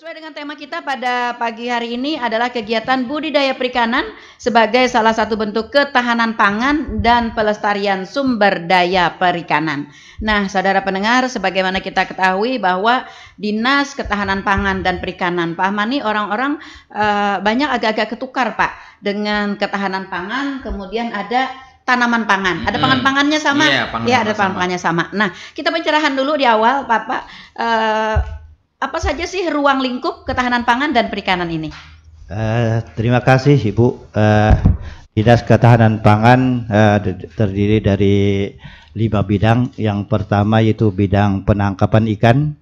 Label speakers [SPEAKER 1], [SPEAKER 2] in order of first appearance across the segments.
[SPEAKER 1] Sesuai dengan tema kita pada pagi hari ini adalah kegiatan budidaya perikanan sebagai salah satu bentuk ketahanan pangan dan pelestarian sumber daya perikanan. Nah, saudara pendengar, sebagaimana kita ketahui bahwa Dinas Ketahanan Pangan dan Perikanan, Pak Ahmad, nih orang-orang banyak agak-agak ketukar, Pak, dengan ketahanan pangan, kemudian ada tanaman pangan. Ada pangan-pangannya sama? Iya, ada pangan-pangannya sama. Nah, kita pencerahan dulu di awal, Bapak. Apa saja sih ruang lingkup ketahanan pangan dan perikanan ini?
[SPEAKER 2] Terima kasih Ibu. Dinas Ketahanan Pangan terdiri dari 5 bidang. Yang pertama yaitu bidang penangkapan ikan.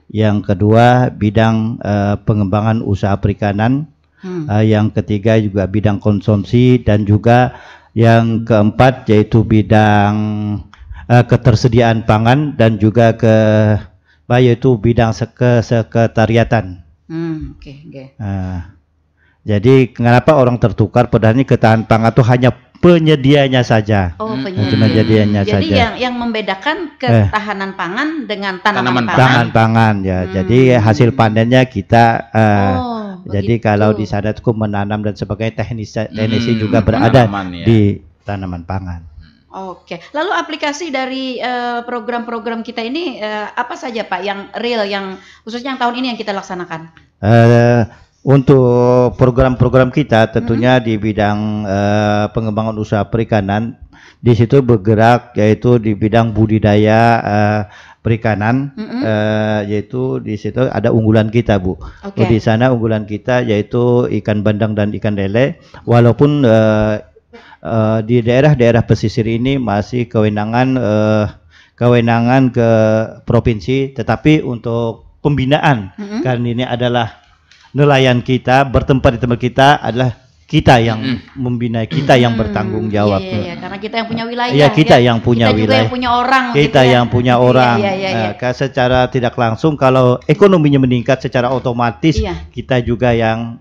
[SPEAKER 2] Yang kedua bidang pengembangan usaha perikanan. Yang ketiga juga bidang konsumsi, dan juga yang keempat yaitu bidang ketersediaan pangan, dan juga yaitu bidang sekretariatan. Jadi kenapa orang tertukar? Padahal ini ketahanan pangan itu hanya penyedianya saja.
[SPEAKER 1] Oh, penyedianya. Jadi
[SPEAKER 2] saja.
[SPEAKER 1] Yang membedakan ketahanan pangan dengan tanaman pangan.
[SPEAKER 2] Tanaman pangan ya. Jadi hasil panennya kita. Jadi kalau di sana itu menanam dan sebagainya, teknisi juga berada di tanaman pangan.
[SPEAKER 1] Oke, lalu aplikasi dari program-program kita ini apa saja Pak yang real, yang khususnya yang tahun ini yang kita laksanakan?
[SPEAKER 2] Untuk program-program kita tentunya di bidang pengembangan usaha perikanan, di situ bergerak yaitu di bidang budidaya perikanan, yaitu di situ ada unggulan kita, Bu. Di sana unggulan kita yaitu ikan bandeng dan ikan lele, walaupun di daerah-daerah pesisir ini masih kewenangan ke provinsi, tetapi untuk pembinaan karena ini adalah nelayan kita, bertempat di tempat kita adalah kita yang membina, kita yang bertanggung jawab.
[SPEAKER 1] Karena kita yang punya wilayah.
[SPEAKER 2] Iya, kita yang punya
[SPEAKER 1] kita
[SPEAKER 2] wilayah.
[SPEAKER 1] Juga yang punya orang.
[SPEAKER 2] Kita
[SPEAKER 1] gitu
[SPEAKER 2] yang punya orang. Secara tidak langsung kalau ekonominya meningkat secara otomatis, kita juga yang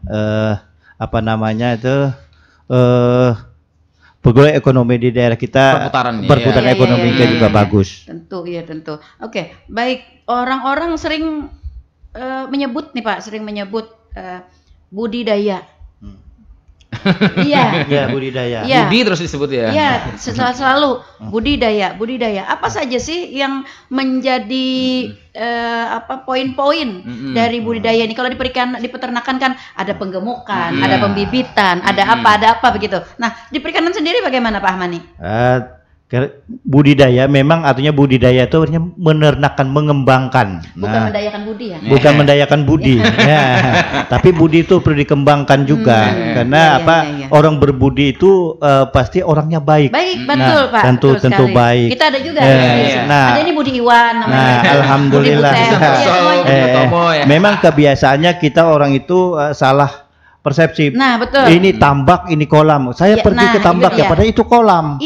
[SPEAKER 2] pergolakan ekonomi di daerah kita, perputaran ekonomi kita juga bagus.
[SPEAKER 1] Tentu, tentu. Oke, baik. Orang-orang sering menyebut nih Pak, budidaya.
[SPEAKER 2] Iya, budidaya.
[SPEAKER 3] Budi terus disebut ya.
[SPEAKER 1] Iya, selalu budidaya. Apa saja sih yang menjadi poin-poin dari budidaya ini? Kalau di peternakan kan ada penggemukan, ada pembibitan, ada apa begitu. Nah, di perikanan sendiri bagaimana Pak Ahmani?
[SPEAKER 2] Budidaya memang artinya budidaya itu artinya menernakan, mengembangkan.
[SPEAKER 1] Bukan mendayakan budi ya?
[SPEAKER 2] Bukan mendayakan budi. Tapi budi itu perlu dikembangkan juga. Karena orang berbudi itu pasti orangnya baik.
[SPEAKER 1] Baik, betul Pak.
[SPEAKER 2] Tentu baik.
[SPEAKER 1] Kita ada juga. Ada ini Budi Iwan namanya.
[SPEAKER 2] Alhamdulillah. Memang kebiasaannya kita orang itu salah persepsi.
[SPEAKER 1] Nah, betul.
[SPEAKER 2] Ini tambak, ini kolam. Saya pergi ke tambak ya, padahal itu kolam.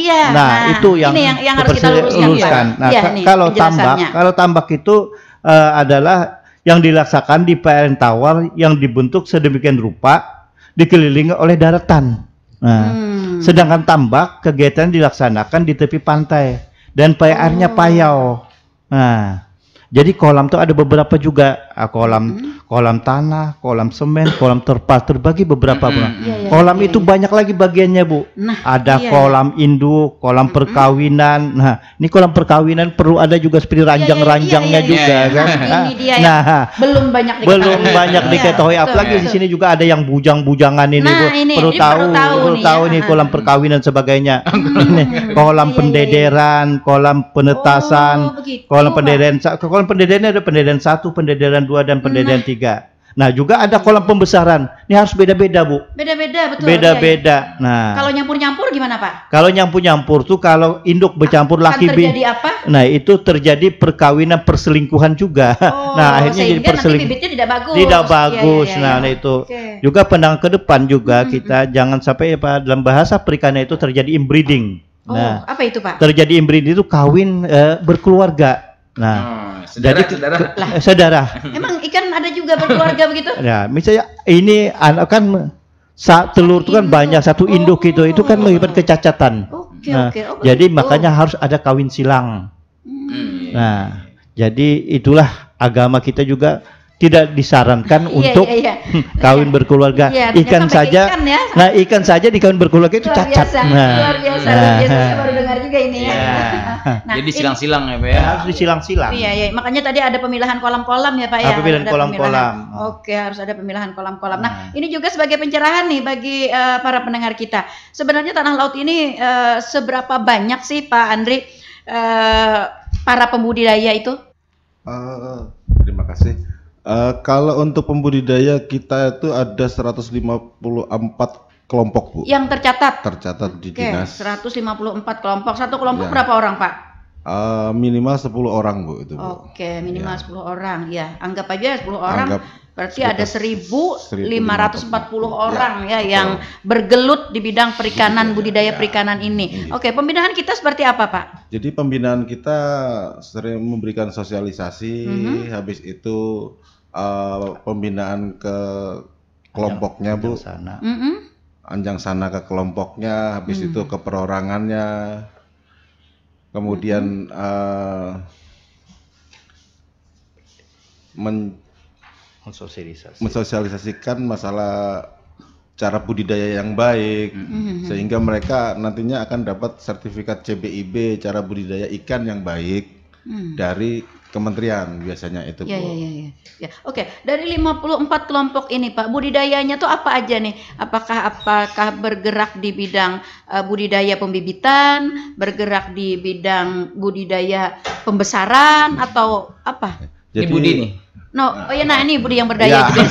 [SPEAKER 2] Itu yang harus kita luruskan. Kalau tambak itu adalah yang dilaksanakan di PLN Tawar yang dibentuk sedemikian rupa dikelilingi oleh daratan. Sedangkan tambak kegiatan dilaksanakan di tepi pantai dan airnya payau. Jadi kolam itu ada beberapa juga, kolam tanah, kolam semen, kolam terpal, terbagi beberapa. Kolam itu banyak lagi bagiannya, Bu. Ada kolam induk, kolam perkawinan. Nah, ini kolam perkawinan perlu ada juga seperti ranjang-ranjangnya juga, kan?
[SPEAKER 1] Ini dia yang belum banyak diketahui.
[SPEAKER 2] Apalagi di sini juga ada yang bujang-bujangan ini, Bu. Perlu tahu nih kolam perkawinan sebagainya. Kolam pendederan, kolam penetasan, kolam pendederan. Kolam pendederan ada pendederan 1, pendederan 2, dan pendederan 3. Nah, juga ada kolam pembesaran. Ini harus beda-beda, Bu.
[SPEAKER 1] Beda-beda, betul.
[SPEAKER 2] Beda-beda. Nah,
[SPEAKER 1] kalau nyampur-nyampur gimana, Pak?
[SPEAKER 2] Kalau nyampur-nyampur tuh kalau induk bercampur laki bini.
[SPEAKER 1] Terjadi apa?
[SPEAKER 2] Nah, itu terjadi perkawinan perselingkuhan juga. Nah, akhirnya jadi perselingkuhan.
[SPEAKER 1] Bibitnya tidak bagus.
[SPEAKER 2] Tidak bagus. Nah, itu juga pandangan ke depan juga kita jangan sampai dalam bahasa perikanan itu terjadi inbreeding. Nah,
[SPEAKER 1] apa itu, Pak?
[SPEAKER 2] Terjadi inbreeding itu kawin berkeluarga. Nah, saudara.
[SPEAKER 1] Emang ikan ada juga berkeluarga begitu?
[SPEAKER 2] Ya, misalnya ini kan telur itu kan banyak, satu induk itu kan mengakibatkan kecacatan. Jadi makanya harus ada kawin silang. Nah, jadi itulah agama kita juga tidak disarankan untuk kawin berkeluarga. Ikan saja. Ikan, ya. Nah, ikan saja di kawin berkeluarga itu cacat.
[SPEAKER 1] Luar biasa. Saya baru dengar juga ini ya.
[SPEAKER 3] Nah, jadi silang-silang ya, Pak ya.
[SPEAKER 2] Harus disilang-silang.
[SPEAKER 1] Iya. Makanya tadi ada pemilahan kolam-kolam ya, Pak ya.
[SPEAKER 2] Pemilihan kolam-kolam.
[SPEAKER 1] Oke, harus ada pemilihan kolam-kolam. Nah, ini juga sebagai pencerahan nih bagi para pendengar kita. Sebenarnya tanah laut ini seberapa banyak sih, Pak Andri, para pembudidaya itu?
[SPEAKER 4] Terima kasih. Kalau untuk pembudidaya kita itu ada 154 kelompok, Bu.
[SPEAKER 1] Yang tercatat?
[SPEAKER 4] Tercatat di dinas.
[SPEAKER 1] 154 kelompok. Satu kelompok berapa orang, Pak?
[SPEAKER 4] Minimal 10 orang, Bu, itu, Bu.
[SPEAKER 1] Oke, minimal 10 orang. Ya, anggap aja 10 orang. Berarti ada 1.540 orang ya yang bergelut di bidang perikanan, budidaya perikanan ini. Oke, pembinaan kita seperti apa, Pak?
[SPEAKER 4] Jadi pembinaan kita sering memberikan sosialisasi, habis itu pembinaan ke kelompoknya, Bu. Anjang sana ke kelompoknya, habis itu ke perorangannya. Kemudian mensosialisasikan masalah cara budidaya yang baik, sehingga mereka nantinya akan dapat sertifikat CBIB cara budidaya ikan yang baik dari kementerian biasanya itu, Bu.
[SPEAKER 1] Ya. Oke, dari 54 kelompok ini, Pak, budidayanya tuh apa aja nih? Apakah bergerak di bidang budidaya pembibitan, bergerak di bidang budidaya pembesaran atau apa?
[SPEAKER 3] Jadi ini Budi nih.
[SPEAKER 1] Ini Budi yang berdaya juga.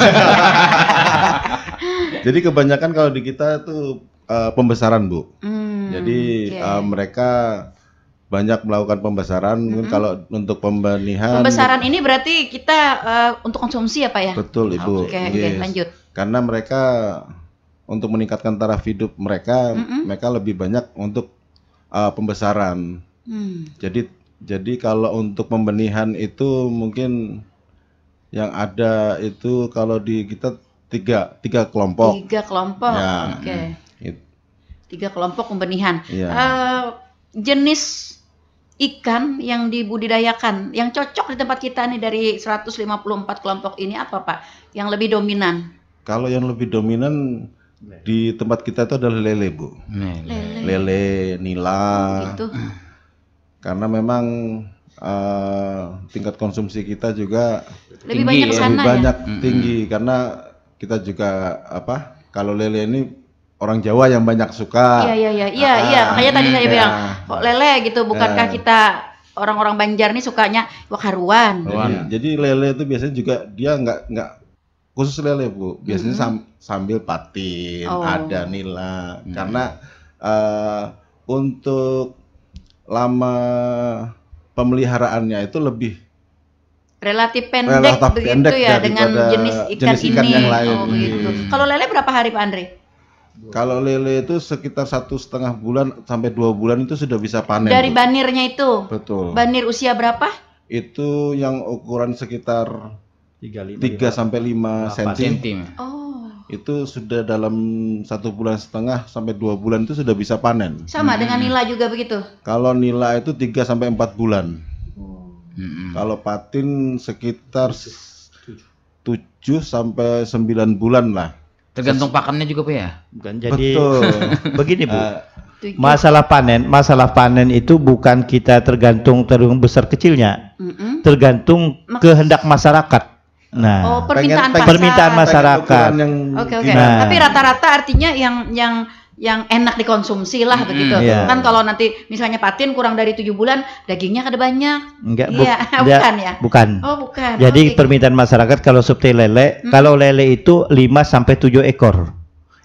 [SPEAKER 4] Jadi kebanyakan kalau di kita tuh pembesaran, Bu. Jadi mereka banyak melakukan pembesaran. Mungkin kalau untuk pembenihan.
[SPEAKER 1] Pembesaran ini berarti kita untuk konsumsi ya, Pak ya?
[SPEAKER 4] Betul, Ibu.
[SPEAKER 1] Oke, lanjut. Karena
[SPEAKER 4] mereka untuk meningkatkan taraf hidup mereka, mereka lebih banyak untuk pembesaran. Jadi kalau untuk pembenihan itu mungkin yang ada itu kalau di kita tiga kelompok.
[SPEAKER 1] 3 kelompok.
[SPEAKER 4] Ya,
[SPEAKER 1] Oke. 3 kelompok pembenihan.
[SPEAKER 4] Ya.
[SPEAKER 1] Jenis ikan yang dibudidayakan yang cocok di tempat kita nih dari 154 kelompok ini apa, Pak? Yang lebih dominan?
[SPEAKER 4] Kalau yang lebih dominan di tempat kita itu adalah lele, Bu. Lele, nila.
[SPEAKER 1] Gitu.
[SPEAKER 4] Karena memang tingkat konsumsi kita juga
[SPEAKER 1] lebih banyak sana,
[SPEAKER 4] tinggi karena kita juga kalau lele ini orang Jawa yang banyak suka.
[SPEAKER 1] Iya. Makanya tadi saya bilang kok lele gitu, bukankah kita orang-orang Banjar nih sukanya wakaruan.
[SPEAKER 4] Jadi lele itu biasanya juga dia nggak khusus lele, Bu. Biasanya sambil patin, ada nila. Karena untuk lama pemeliharaannya itu lebih
[SPEAKER 1] relatif pendek begitu ya dengan jenis ikan ini.
[SPEAKER 4] Yang lain.
[SPEAKER 1] Gitu. Kalau lele berapa hari, Pak Andre?
[SPEAKER 4] Kalau lele itu sekitar 1,5 bulan sampai 2 bulan itu sudah bisa panen.
[SPEAKER 1] Dari banirnya itu?
[SPEAKER 4] Betul.
[SPEAKER 1] Banir usia berapa?
[SPEAKER 4] Itu yang ukuran sekitar 3 sampai 5 cm. Itu sudah dalam 1,5 bulan sampai 2 bulan itu sudah bisa panen.
[SPEAKER 1] Sama dengan nila juga begitu?
[SPEAKER 4] Kalau nila itu 3 sampai 4 bulan. Kalau patin sekitar 7 sampai 9 bulan lah.
[SPEAKER 3] Tergantung pakannya juga, Pak ya?
[SPEAKER 2] Bukan, jadi begini, Bu. Masalah panen itu bukan kita tergantung besar kecilnya. Tergantung kehendak masyarakat. Nah, permintaan masyarakat.
[SPEAKER 1] Oke. Nah, tapi rata-rata artinya yang enak dikonsumsi lah begitu. Kan kalau nanti misalnya patin kurang dari 7 bulan, dagingnya kada banyak. Bukan ya?
[SPEAKER 2] Bukan.
[SPEAKER 1] Bukan.
[SPEAKER 2] Jadi permintaan masyarakat kalau seperti lele, kalau lele itu 5 sampai 7 ekor.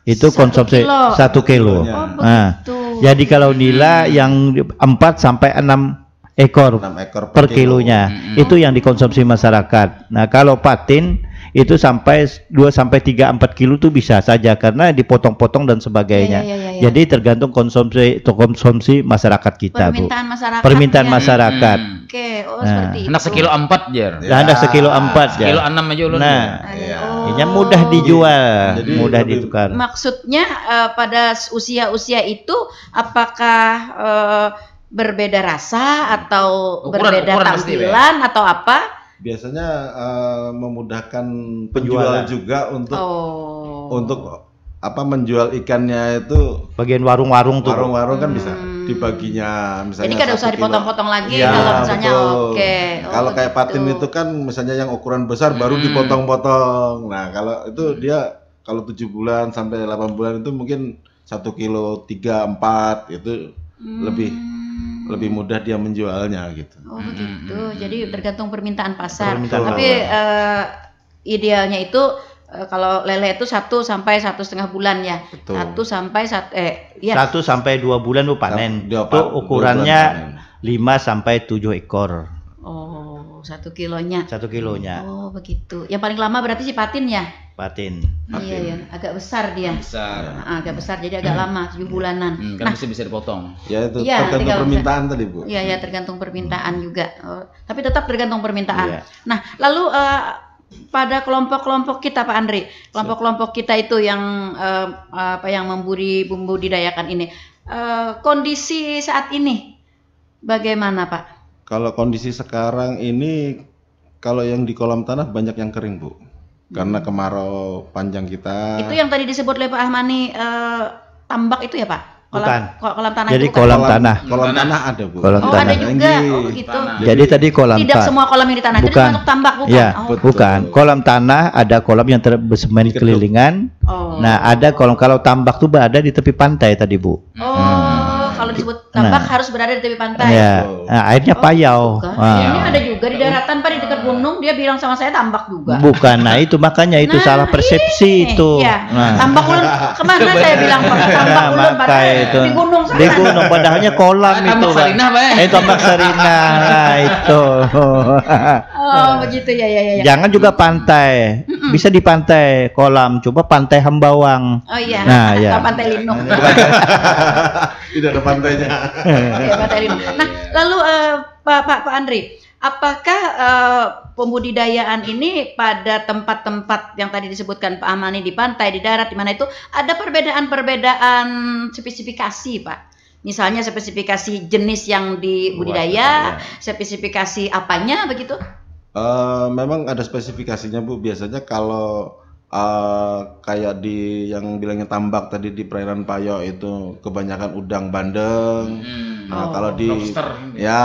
[SPEAKER 2] Itu konsumsi 1 kilo. Nah, jadi kalau nila yang 4 sampai 6 ekor per kilonya. Itu yang dikonsumsi masyarakat. Nah, kalau patin itu sampai 2 sampai 3 4 kilo tuh bisa saja karena dipotong-potong dan sebagainya. Jadi tergantung konsumsi masyarakat kita, Bu. Permintaan masyarakat.
[SPEAKER 1] Oke, seperti itu.
[SPEAKER 3] Anak sekilo 4 jar.
[SPEAKER 2] Anak sekilo 4 jar.
[SPEAKER 3] Kilo 6 aja ulun.
[SPEAKER 2] Nah, ini mudah dijual, mudah ditukar.
[SPEAKER 1] Maksudnya pada usia-usia itu apakah berbeda rasa atau berbeda tampilan atau apa?
[SPEAKER 4] Biasanya memudahkan penjual juga untuk menjual ikannya itu.
[SPEAKER 2] Bagian warung-warung tuh.
[SPEAKER 4] Warung-warung kan bisa dibaginya misalnya.
[SPEAKER 1] Jadi kan usah dipotong-potong lagi
[SPEAKER 4] ya,
[SPEAKER 1] kalau misalnya
[SPEAKER 4] kalau kayak patin itu kan misalnya yang ukuran besar baru dipotong-potong. Nah, kalau itu dia kalau 7 bulan sampai 8 bulan itu mungkin 1 kilo 3, 4 itu lebih mudah dia menjualnya gitu.
[SPEAKER 1] Oh begitu. Jadi tergantung permintaan pasar. Tapi idealnya itu kalau lele itu 1 sampai 1,5 bulan ya.
[SPEAKER 4] Betul.
[SPEAKER 1] 1 sampai
[SPEAKER 2] 1 sampai 2 bulan lu panen. Itu ukurannya 5 sampai 7 ekor.
[SPEAKER 1] Oh, 1 kilonya.
[SPEAKER 2] 1 kilonya.
[SPEAKER 1] Oh, begitu. Yang paling lama berarti si patin ya?
[SPEAKER 2] Patin.
[SPEAKER 1] Iya ya, agak besar dia. Agak besar jadi agak lama, 7 bulanan.
[SPEAKER 3] Kan bisa dipotong.
[SPEAKER 4] Ya itu tergantung permintaan tadi, Bu.
[SPEAKER 1] Iya, tergantung permintaan juga. Tapi tetap tergantung permintaan. Nah, lalu pada kelompok-kelompok kita Pak Andri, kelompok-kelompok kita itu yang yang membudidayakan ini, kondisi saat ini bagaimana Pak?
[SPEAKER 4] Kalau kondisi sekarang ini, kalau yang di kolam tanah banyak yang kering Bu, karena kemarau panjang kita.
[SPEAKER 1] Itu yang tadi disebut oleh Pak Ahmani tambak itu ya Pak? Kolam tanah.
[SPEAKER 2] Jadi
[SPEAKER 1] itu
[SPEAKER 2] kolam tanah.
[SPEAKER 4] Kolam tanah ada Bu.
[SPEAKER 2] Kolam tanah.
[SPEAKER 1] Ada juga. Oh begitu.
[SPEAKER 2] Jadi tadi kolam
[SPEAKER 1] tidak semua kolam yang di tanah. Jadi masuk tambak bukan?
[SPEAKER 2] Ya, bukan. Kolam tanah ada kolam yang bersemen kelilingan. Nah, ada kolam kalau tambak tuh berada di tepi pantai tadi Bu.
[SPEAKER 1] Kalau disebut tambak harus berada di tepi pantai.
[SPEAKER 2] Ya. Nah, airnya payau.
[SPEAKER 1] Ini ada juga di daratan Pak, di dekat gunung dia bilang sama saya tambak juga.
[SPEAKER 2] Bukan. Nah, itu makanya itu salah persepsi itu.
[SPEAKER 1] Iya. Tambak ulun kemana saya bilang Pak? Tambak ulun pada di gunung sana.
[SPEAKER 2] Di gunung padahalnya kolam itu.
[SPEAKER 3] Tambak Sarinah, Pak.
[SPEAKER 2] Tambak Sarinah. Nah, itu.
[SPEAKER 1] Oh, begitu ya.
[SPEAKER 2] Jangan juga pantai. Bisa di pantai kolam. Coba pantai Hambawang.
[SPEAKER 1] Oh iya.
[SPEAKER 2] Nah, ya.
[SPEAKER 1] Pantai Linung.
[SPEAKER 4] Tidak ada pantainya.
[SPEAKER 1] Ya, Pantai Linung. Nah, lalu Pak Andri, apakah pembudidayaan ini pada tempat-tempat yang tadi disebutkan Pak Ahmani di pantai, di darat, di mana itu ada perbedaan spesifikasi Pak? Misalnya spesifikasi jenis yang dibudidaya, spesifikasi apanya begitu?
[SPEAKER 4] Memang ada spesifikasinya Bu. Biasanya kalau kayak di yang bilangnya tambak tadi di perairan Payo itu kebanyakan udang bandeng. Nah, kalau di
[SPEAKER 3] lobster.
[SPEAKER 4] Ya,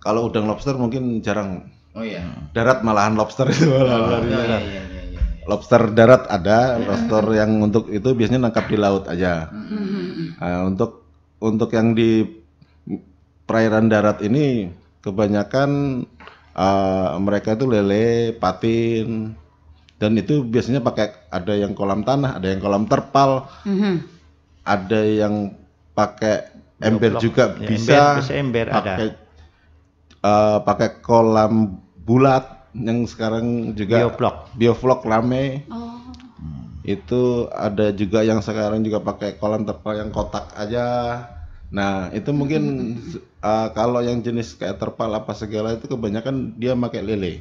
[SPEAKER 4] kalau udang lobster mungkin jarang.
[SPEAKER 3] Oh iya.
[SPEAKER 4] Darat malahan lobster itu darat. Lobster darat ada, lobster yang untuk itu biasanya nangkap di laut aja. Nah, untuk yang di perairan darat ini kebanyakan mereka itu lele, patin. Dan itu biasanya pakai, ada yang kolam tanah, ada yang kolam terpal, ada yang pakai ember juga ya, bisa
[SPEAKER 2] ember
[SPEAKER 4] pakai kolam bulat yang sekarang juga bioflok rame. Itu ada juga yang sekarang juga pakai kolam terpal yang kotak aja. Nah itu mungkin kalau yang jenis kayak terpal apa segala itu kebanyakan dia pakai lele.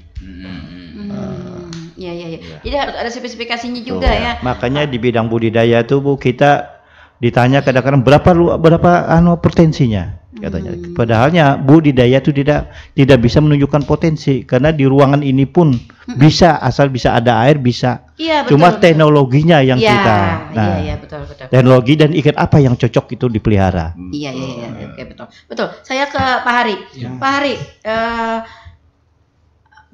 [SPEAKER 1] Iya. Jadi harus ada spesifikasinya juga ya.
[SPEAKER 2] Makanya di bidang budidaya tuh Bu, kita ditanya kadang-kadang berapa potensinya katanya. Padahalnya budidaya itu tidak bisa menunjukkan potensi karena di ruangan ini pun bisa, asal bisa ada air bisa.
[SPEAKER 1] Iya, betul,
[SPEAKER 2] cuma
[SPEAKER 1] betul.
[SPEAKER 2] Teknologinya yang kita.
[SPEAKER 1] Nah, iya, betul.
[SPEAKER 2] Teknologi dan ikan apa yang cocok itu dipelihara.
[SPEAKER 1] Iya. Oke, betul. Saya ke Pak Hari. Pak Hari,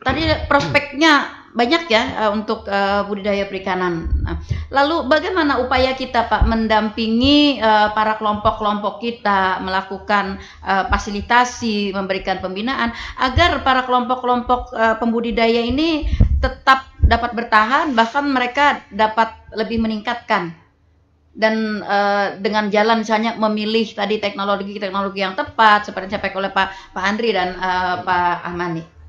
[SPEAKER 1] tadi prospeknya banyak ya untuk budidaya perikanan. Nah, lalu bagaimana upaya kita Pak mendampingi para kelompok-kelompok kita melakukan fasilitasi, memberikan pembinaan agar para kelompok-kelompok pembudidaya ini tetap dapat bertahan, bahkan mereka dapat lebih meningkatkan dan dengan jalan misalnya memilih tadi teknologi yang tepat seperti disampaikan oleh Pak Andri dan Pak Ahmani.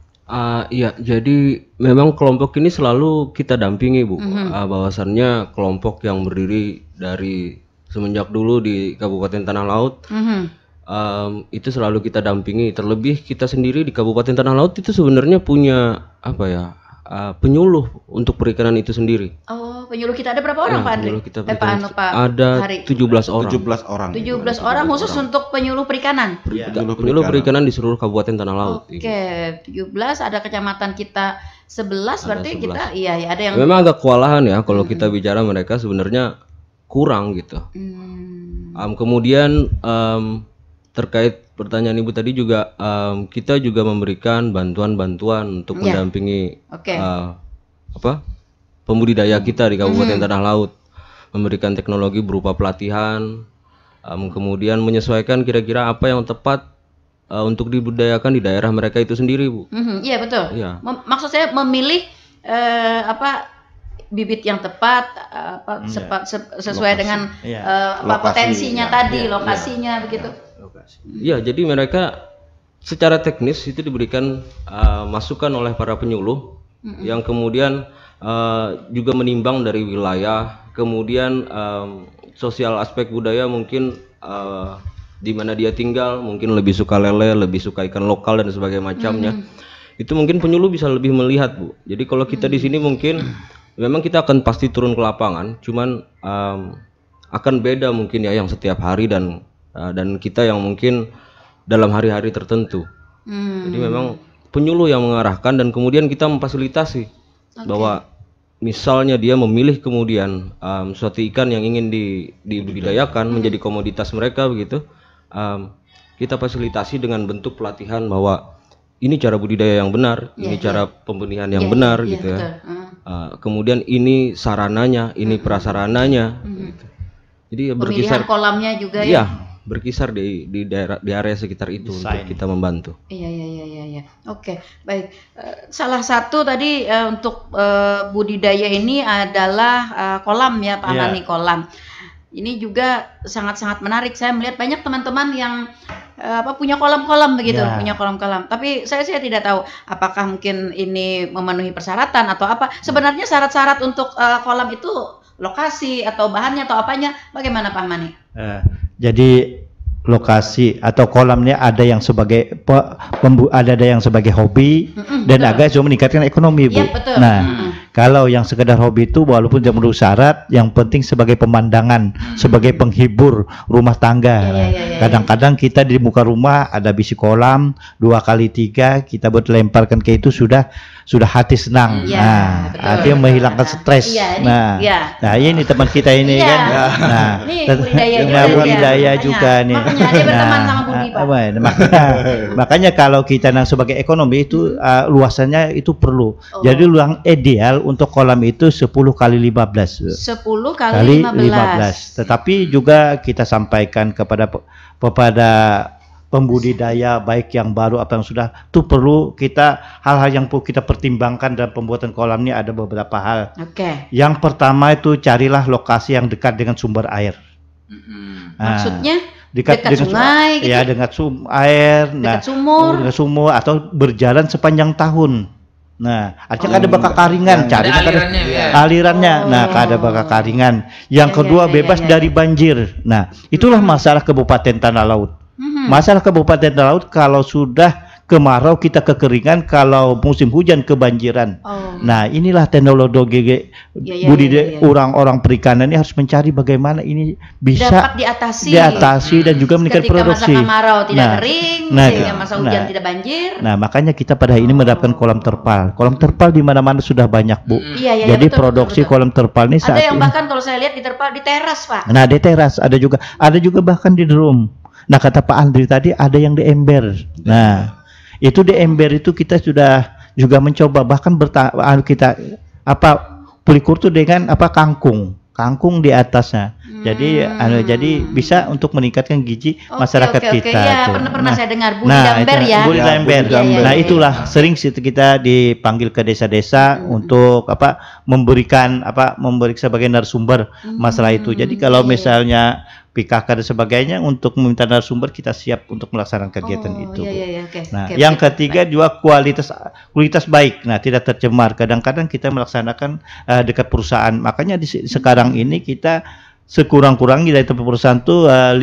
[SPEAKER 5] Iya, jadi memang kelompok ini selalu kita dampingi Bu. Bahwasannya kelompok yang berdiri dari semenjak dulu di Kabupaten Tanah Laut, itu selalu kita dampingi. Terlebih kita sendiri di Kabupaten Tanah Laut itu sebenarnya punya penyuluh untuk perikanan itu sendiri.
[SPEAKER 1] Oh, penyuluh kita ada berapa orang, Pak Andri?
[SPEAKER 5] Pak ada 17 orang.
[SPEAKER 1] 17 orang khusus untuk penyuluh perikanan.
[SPEAKER 5] Penyuluh perikanan di seluruh Kabupaten Tanah Laut.
[SPEAKER 1] Oke, 17 ada kecamatan kita 11 berarti 11. Kita iya ada yang
[SPEAKER 5] memang agak kewalahan ya kalau kita bicara mereka sebenarnya kurang gitu. Kemudian terkait pertanyaan Ibu tadi juga kita juga memberikan bantuan-bantuan untuk mendampingi pembudidaya kita di Kabupaten Tanah Laut, memberikan teknologi berupa pelatihan, kemudian menyesuaikan kira-kira apa yang tepat untuk dibudidayakan di daerah mereka itu sendiri, Bu.
[SPEAKER 1] Iya betul. Ya. Maksud saya memilih bibit yang tepat, sesuai lokasi, dengan potensinya tadi, lokasinya begitu.
[SPEAKER 5] Iya, jadi mereka secara teknis itu diberikan masukan oleh para penyuluh yang kemudian juga menimbang dari wilayah, kemudian sosial aspek budaya mungkin di mana dia tinggal, mungkin lebih suka lele, lebih suka ikan lokal dan sebagainya macamnya. Itu mungkin penyuluh bisa lebih melihat, Bu. Jadi kalau kita di sini mungkin memang kita akan pasti turun ke lapangan, cuman akan beda mungkin ya yang setiap hari dan kita yang mungkin dalam hari-hari tertentu. Jadi memang penyuluh yang mengarahkan dan kemudian kita memfasilitasi bahwa misalnya dia memilih kemudian suatu ikan yang ingin dibudidayakan menjadi komoditas mereka begitu, kita fasilitasi dengan bentuk pelatihan bahwa ini cara budidaya yang benar, ini cara pembenihan yang benar gitu ya. Kemudian ini sarananya, ini prasarananya. Gitu. Jadi berkisar
[SPEAKER 1] kolamnya juga
[SPEAKER 5] berkisar di daerah di area sekitar itu untuk kita membantu.
[SPEAKER 1] Iya. Oke, baik. Salah satu tadi untuk budidaya ini adalah kolam ya, Pak Mani, kolam. Ini juga sangat-sangat menarik. Saya melihat banyak teman-teman yang punya kolam-kolam begitu, punya kolam-kolam. Tapi saya tidak tahu apakah mungkin ini memenuhi persyaratan atau apa. Sebenarnya syarat-syarat untuk kolam itu lokasi atau bahannya atau apanya, bagaimana Pak Mani?
[SPEAKER 2] Jadi lokasi atau kolamnya ada yang sebagai ada yang sebagai hobi dan agak cuma meningkatkan ekonomi, Bu.
[SPEAKER 1] Ya, betul.
[SPEAKER 2] Nah, kalau yang sekedar hobi itu walaupun tidak memenuhi syarat, yang penting sebagai pemandangan, sebagai penghibur rumah tangga. Kadang-kadang kita di muka rumah ada bisi kolam 2x3 kita buat lemparkan ke itu sudah hati senang. Artinya menghilangkan stres. Nah, ini teman kita ini kan. Nah, ini budidaya juga nih.
[SPEAKER 1] Makanya dia berteman sama Budi, Pak.
[SPEAKER 2] Makanya kalau kita sebagai ekonomi itu luasannya itu perlu. Jadi luang ideal untuk kolam itu 10 kali 15.
[SPEAKER 1] 10 kali 15.
[SPEAKER 2] Tetapi juga kita sampaikan kepada pembudidaya baik yang baru atau yang sudah, itu perlu kita hal-hal yang perlu kita pertimbangkan dalam pembuatan kolam ini ada beberapa hal. Yang pertama itu carilah lokasi yang dekat dengan sumber air.
[SPEAKER 1] Maksudnya
[SPEAKER 2] dekat dengan
[SPEAKER 1] sungai gitu?
[SPEAKER 2] Ya, dengan air,
[SPEAKER 1] dekat
[SPEAKER 2] sumur atau berjalan sepanjang tahun. Nah, artinya ada bakal karingan, cari alirannya. Nah, ada bakal karingan. Yang kedua bebas dari banjir. Nah, itulah masalah Kabupaten Tanah Laut. Masalah Kabupaten Tanah Laut kalau sudah kemarau kita kekeringan, kalau musim hujan kebanjiran. Nah, inilah teknologi budidaya orang-orang perikanan ini harus mencari bagaimana ini bisa
[SPEAKER 1] dapat diatasi
[SPEAKER 2] dan juga meningkatkan produksi.
[SPEAKER 1] Masa kemarau tidak kering, sehingga masa hujan tidak banjir.
[SPEAKER 2] Nah, makanya kita pada hari ini menerapkan kolam terpal. Kolam terpal di mana-mana sudah banyak, Bu. Jadi betul, produksi betul. Kolam terpal ini
[SPEAKER 1] ada yang bahkan kalau saya lihat di terpal di teras, Pak.
[SPEAKER 2] Nah, di teras ada juga bahkan di drum. Nah, kata Pak Andri tadi ada yang di ember. Nah, itu di ember itu kita sudah juga mencoba bahkan kita pulikur itu dengan kangkung di atasnya. Jadi bisa untuk meningkatkan gizi masyarakat kita.
[SPEAKER 1] Ya, pernah saya dengar
[SPEAKER 2] budidaya. Nah, itulah sering kita dipanggil ke desa-desa untuk memberikan sebagai narasumber masalah itu. Jadi kalau misalnya PKK dan sebagainya untuk meminta narasumber, kita siap untuk melaksanakan kegiatan itu. Yang ketiga juga kualitas baik. Nah, tidak tercemar. Kadang-kadang kita melaksanakan dekat perusahaan. Makanya sekarang ini kita sekurang-kurangnya dari tempat perusahaan itu 500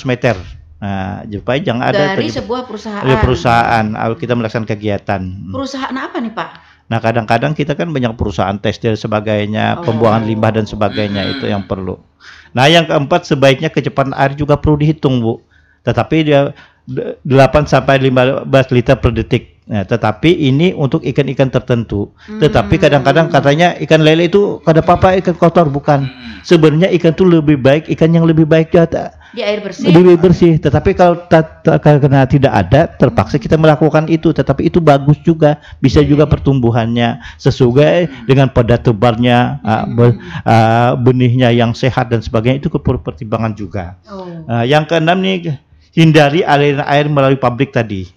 [SPEAKER 2] meter. Nah, supaya jangan ada
[SPEAKER 1] dari sebuah perusahaan.
[SPEAKER 2] Perusahaan kita melaksanakan kegiatan.
[SPEAKER 1] Perusahaan apa nih, Pak?
[SPEAKER 2] Nah kadang-kadang kita kan banyak perusahaan tekstil sebagainya, pembuangan limbah dan sebagainya itu yang perlu. Nah yang keempat sebaiknya kecepatan air juga perlu dihitung Bu. Tetapi dia 8 sampai 15 liter per detik. Nah, tetapi ini untuk ikan-ikan tertentu. Tetapi kadang-kadang katanya ikan lele itu kada apa-apa ikan kotor, bukan. Sebenarnya ikan itu lebih baik, ikan yang lebih baik
[SPEAKER 1] di air bersih.
[SPEAKER 2] Lebih bersih. Tetapi kalau karena tidak ada, terpaksa kita melakukan itu. Tetapi itu bagus juga, bisa juga pertumbuhannya sesuai dengan pada tebarnya, benihnya yang sehat dan sebagainya, itu perlu pertimbangan juga. Yang keenam nih, hindari aliran air melalui pabrik tadi.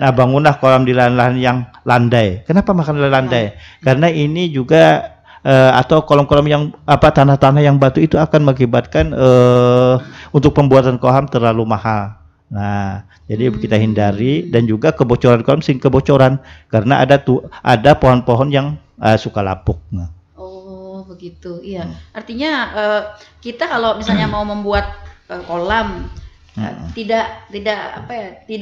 [SPEAKER 2] Nah, bangunlah kolam di lahan-lahan yang landai. Kenapa makan landai? Karena ini juga atau kolam-kolam yang tanah-tanah yang batu itu akan mengakibatkan untuk pembuatan kolam terlalu mahal. Nah, jadi kita hindari, dan juga kebocoran kolam, kebocoran karena ada pohon-pohon yang suka lapuk.
[SPEAKER 1] Oh, begitu. Iya. Artinya kita kalau misalnya mau membuat kolam tidak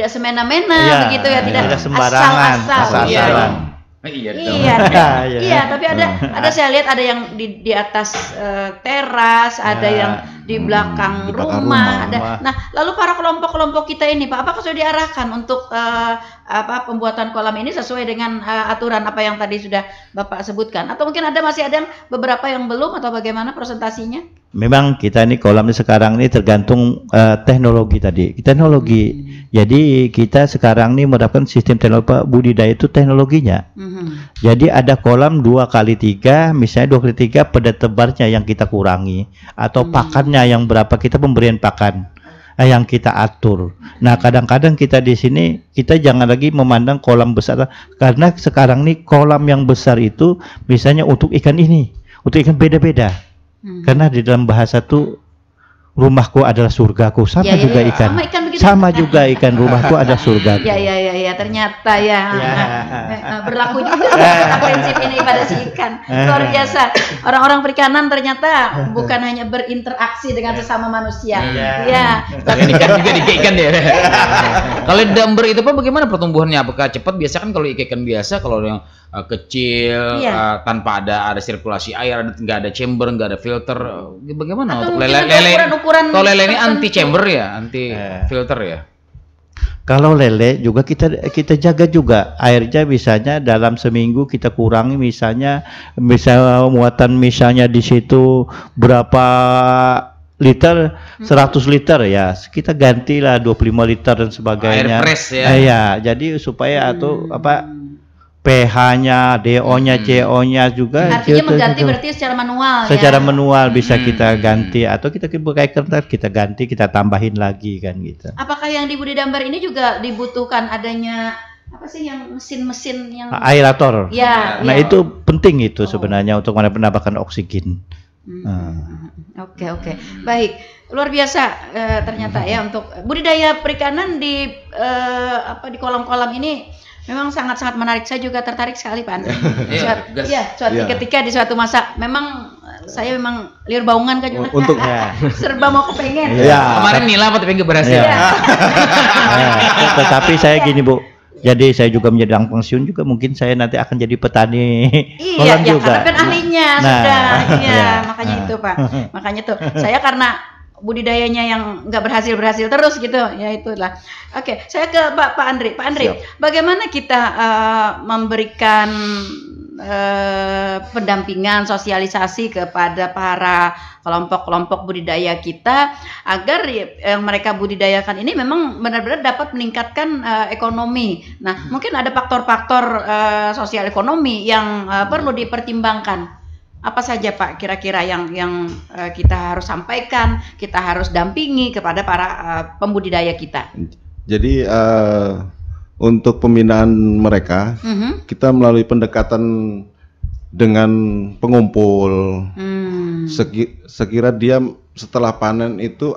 [SPEAKER 1] semena-mena begitu ya, tidak
[SPEAKER 2] sembarangan, asal-asalan.
[SPEAKER 1] Iya, tapi ada saya lihat ada yang di atas teras, ada yang di belakang rumah. Nah, lalu para kelompok-kelompok kita ini, Pak, apakah sudah diarahkan untuk pembuatan kolam ini sesuai dengan aturan apa yang tadi sudah Bapak sebutkan? Atau mungkin masih ada yang beberapa yang belum, atau bagaimana presentasinya?
[SPEAKER 2] Memang kita ini kolam sekarang ini tergantung teknologi tadi. Teknologi. Jadi kita sekarang ini menerapkan sistem teknologi budidaya itu teknologinya. Jadi ada kolam 2x3, misalnya 2x3 pada tebarnya yang kita kurangi, atau pakannya yang berapa, kita pemberian pakan yang kita atur. Nah kadang-kadang kita di sini kita jangan lagi memandang kolam besar, karena sekarang nih kolam yang besar itu misalnya untuk ikan ini, untuk ikan beda-beda. Karena di dalam bahasa tuh rumahku adalah surgaku, sama juga ikan. Sama juga ikan, rumahku ada surgaku.
[SPEAKER 1] Ya, ternyata berlaku juga prinsip ini pada si ikan. Luar biasa. Orang-orang perikanan ternyata bukan hanya berinteraksi dengan sesama manusia.
[SPEAKER 3] Tapi ikan juga di ikan ya. Kalau damber itu Pak, bagaimana pertumbuhannya? Apakah cepat? Biasa kan kalau ikan biasa, kalau yang kecil, tanpa ada sirkulasi air, nggak ada chamber, nggak ada filter, bagaimana? Atau untuk lele? Kalau lele ini anti chamber ya, anti filter ya.
[SPEAKER 2] Kalau lele juga kita jaga juga airnya, misalnya dalam seminggu kita kurangi, misalnya muatan misalnya di situ berapa liter, 100 liter ya, kita gantilah 25 liter dan sebagainya.
[SPEAKER 3] Air press ya.
[SPEAKER 2] Jadi supaya pH-nya, DO-nya, CO-nya juga.
[SPEAKER 1] Artinya mengganti berarti secara manual.
[SPEAKER 2] Secara manual bisa kita ganti, atau kita pakai kertas, kita ganti, kita tambahin lagi kan gitu.
[SPEAKER 1] Apakah yang di Budi Dambar ini juga dibutuhkan adanya yang mesin-mesin yang
[SPEAKER 2] aerator? Nah itu penting itu sebenarnya untuk menambahkan oksigen.
[SPEAKER 1] Oke. Baik. Luar biasa ternyata ya untuk budidaya perikanan di kolam-kolam ini. Memang sangat-sangat menarik. Saya juga tertarik sekali Pak Andri. Ketika di suatu masa memang saya liar baungan kan juga.
[SPEAKER 2] Untuk
[SPEAKER 1] serba mau kepengen.
[SPEAKER 3] Kemarin nila tapi nggak berhasil.
[SPEAKER 2] Tetapi saya gini Bu. Jadi saya juga menjadi pensiun juga, mungkin saya nanti akan jadi petani kolam juga.
[SPEAKER 1] Karena kan ahlinya sudah. Makanya itu Pak. Makanya tuh saya karena budidayanya yang nggak berhasil terus gitu, ya itulah. Oke, saya ke Pak Andri. Pak Andri, bagaimana kita memberikan pendampingan, sosialisasi kepada para kelompok-kelompok budidaya kita agar yang mereka budidayakan ini memang benar-benar dapat meningkatkan ekonomi. Nah, mungkin ada faktor-faktor sosial ekonomi yang perlu dipertimbangkan. Apa saja Pak kira-kira yang kita harus sampaikan, kita harus dampingi kepada para pembudidaya kita?
[SPEAKER 4] Jadi untuk pembinaan mereka, kita melalui pendekatan dengan pengumpul. Sekira dia setelah panen itu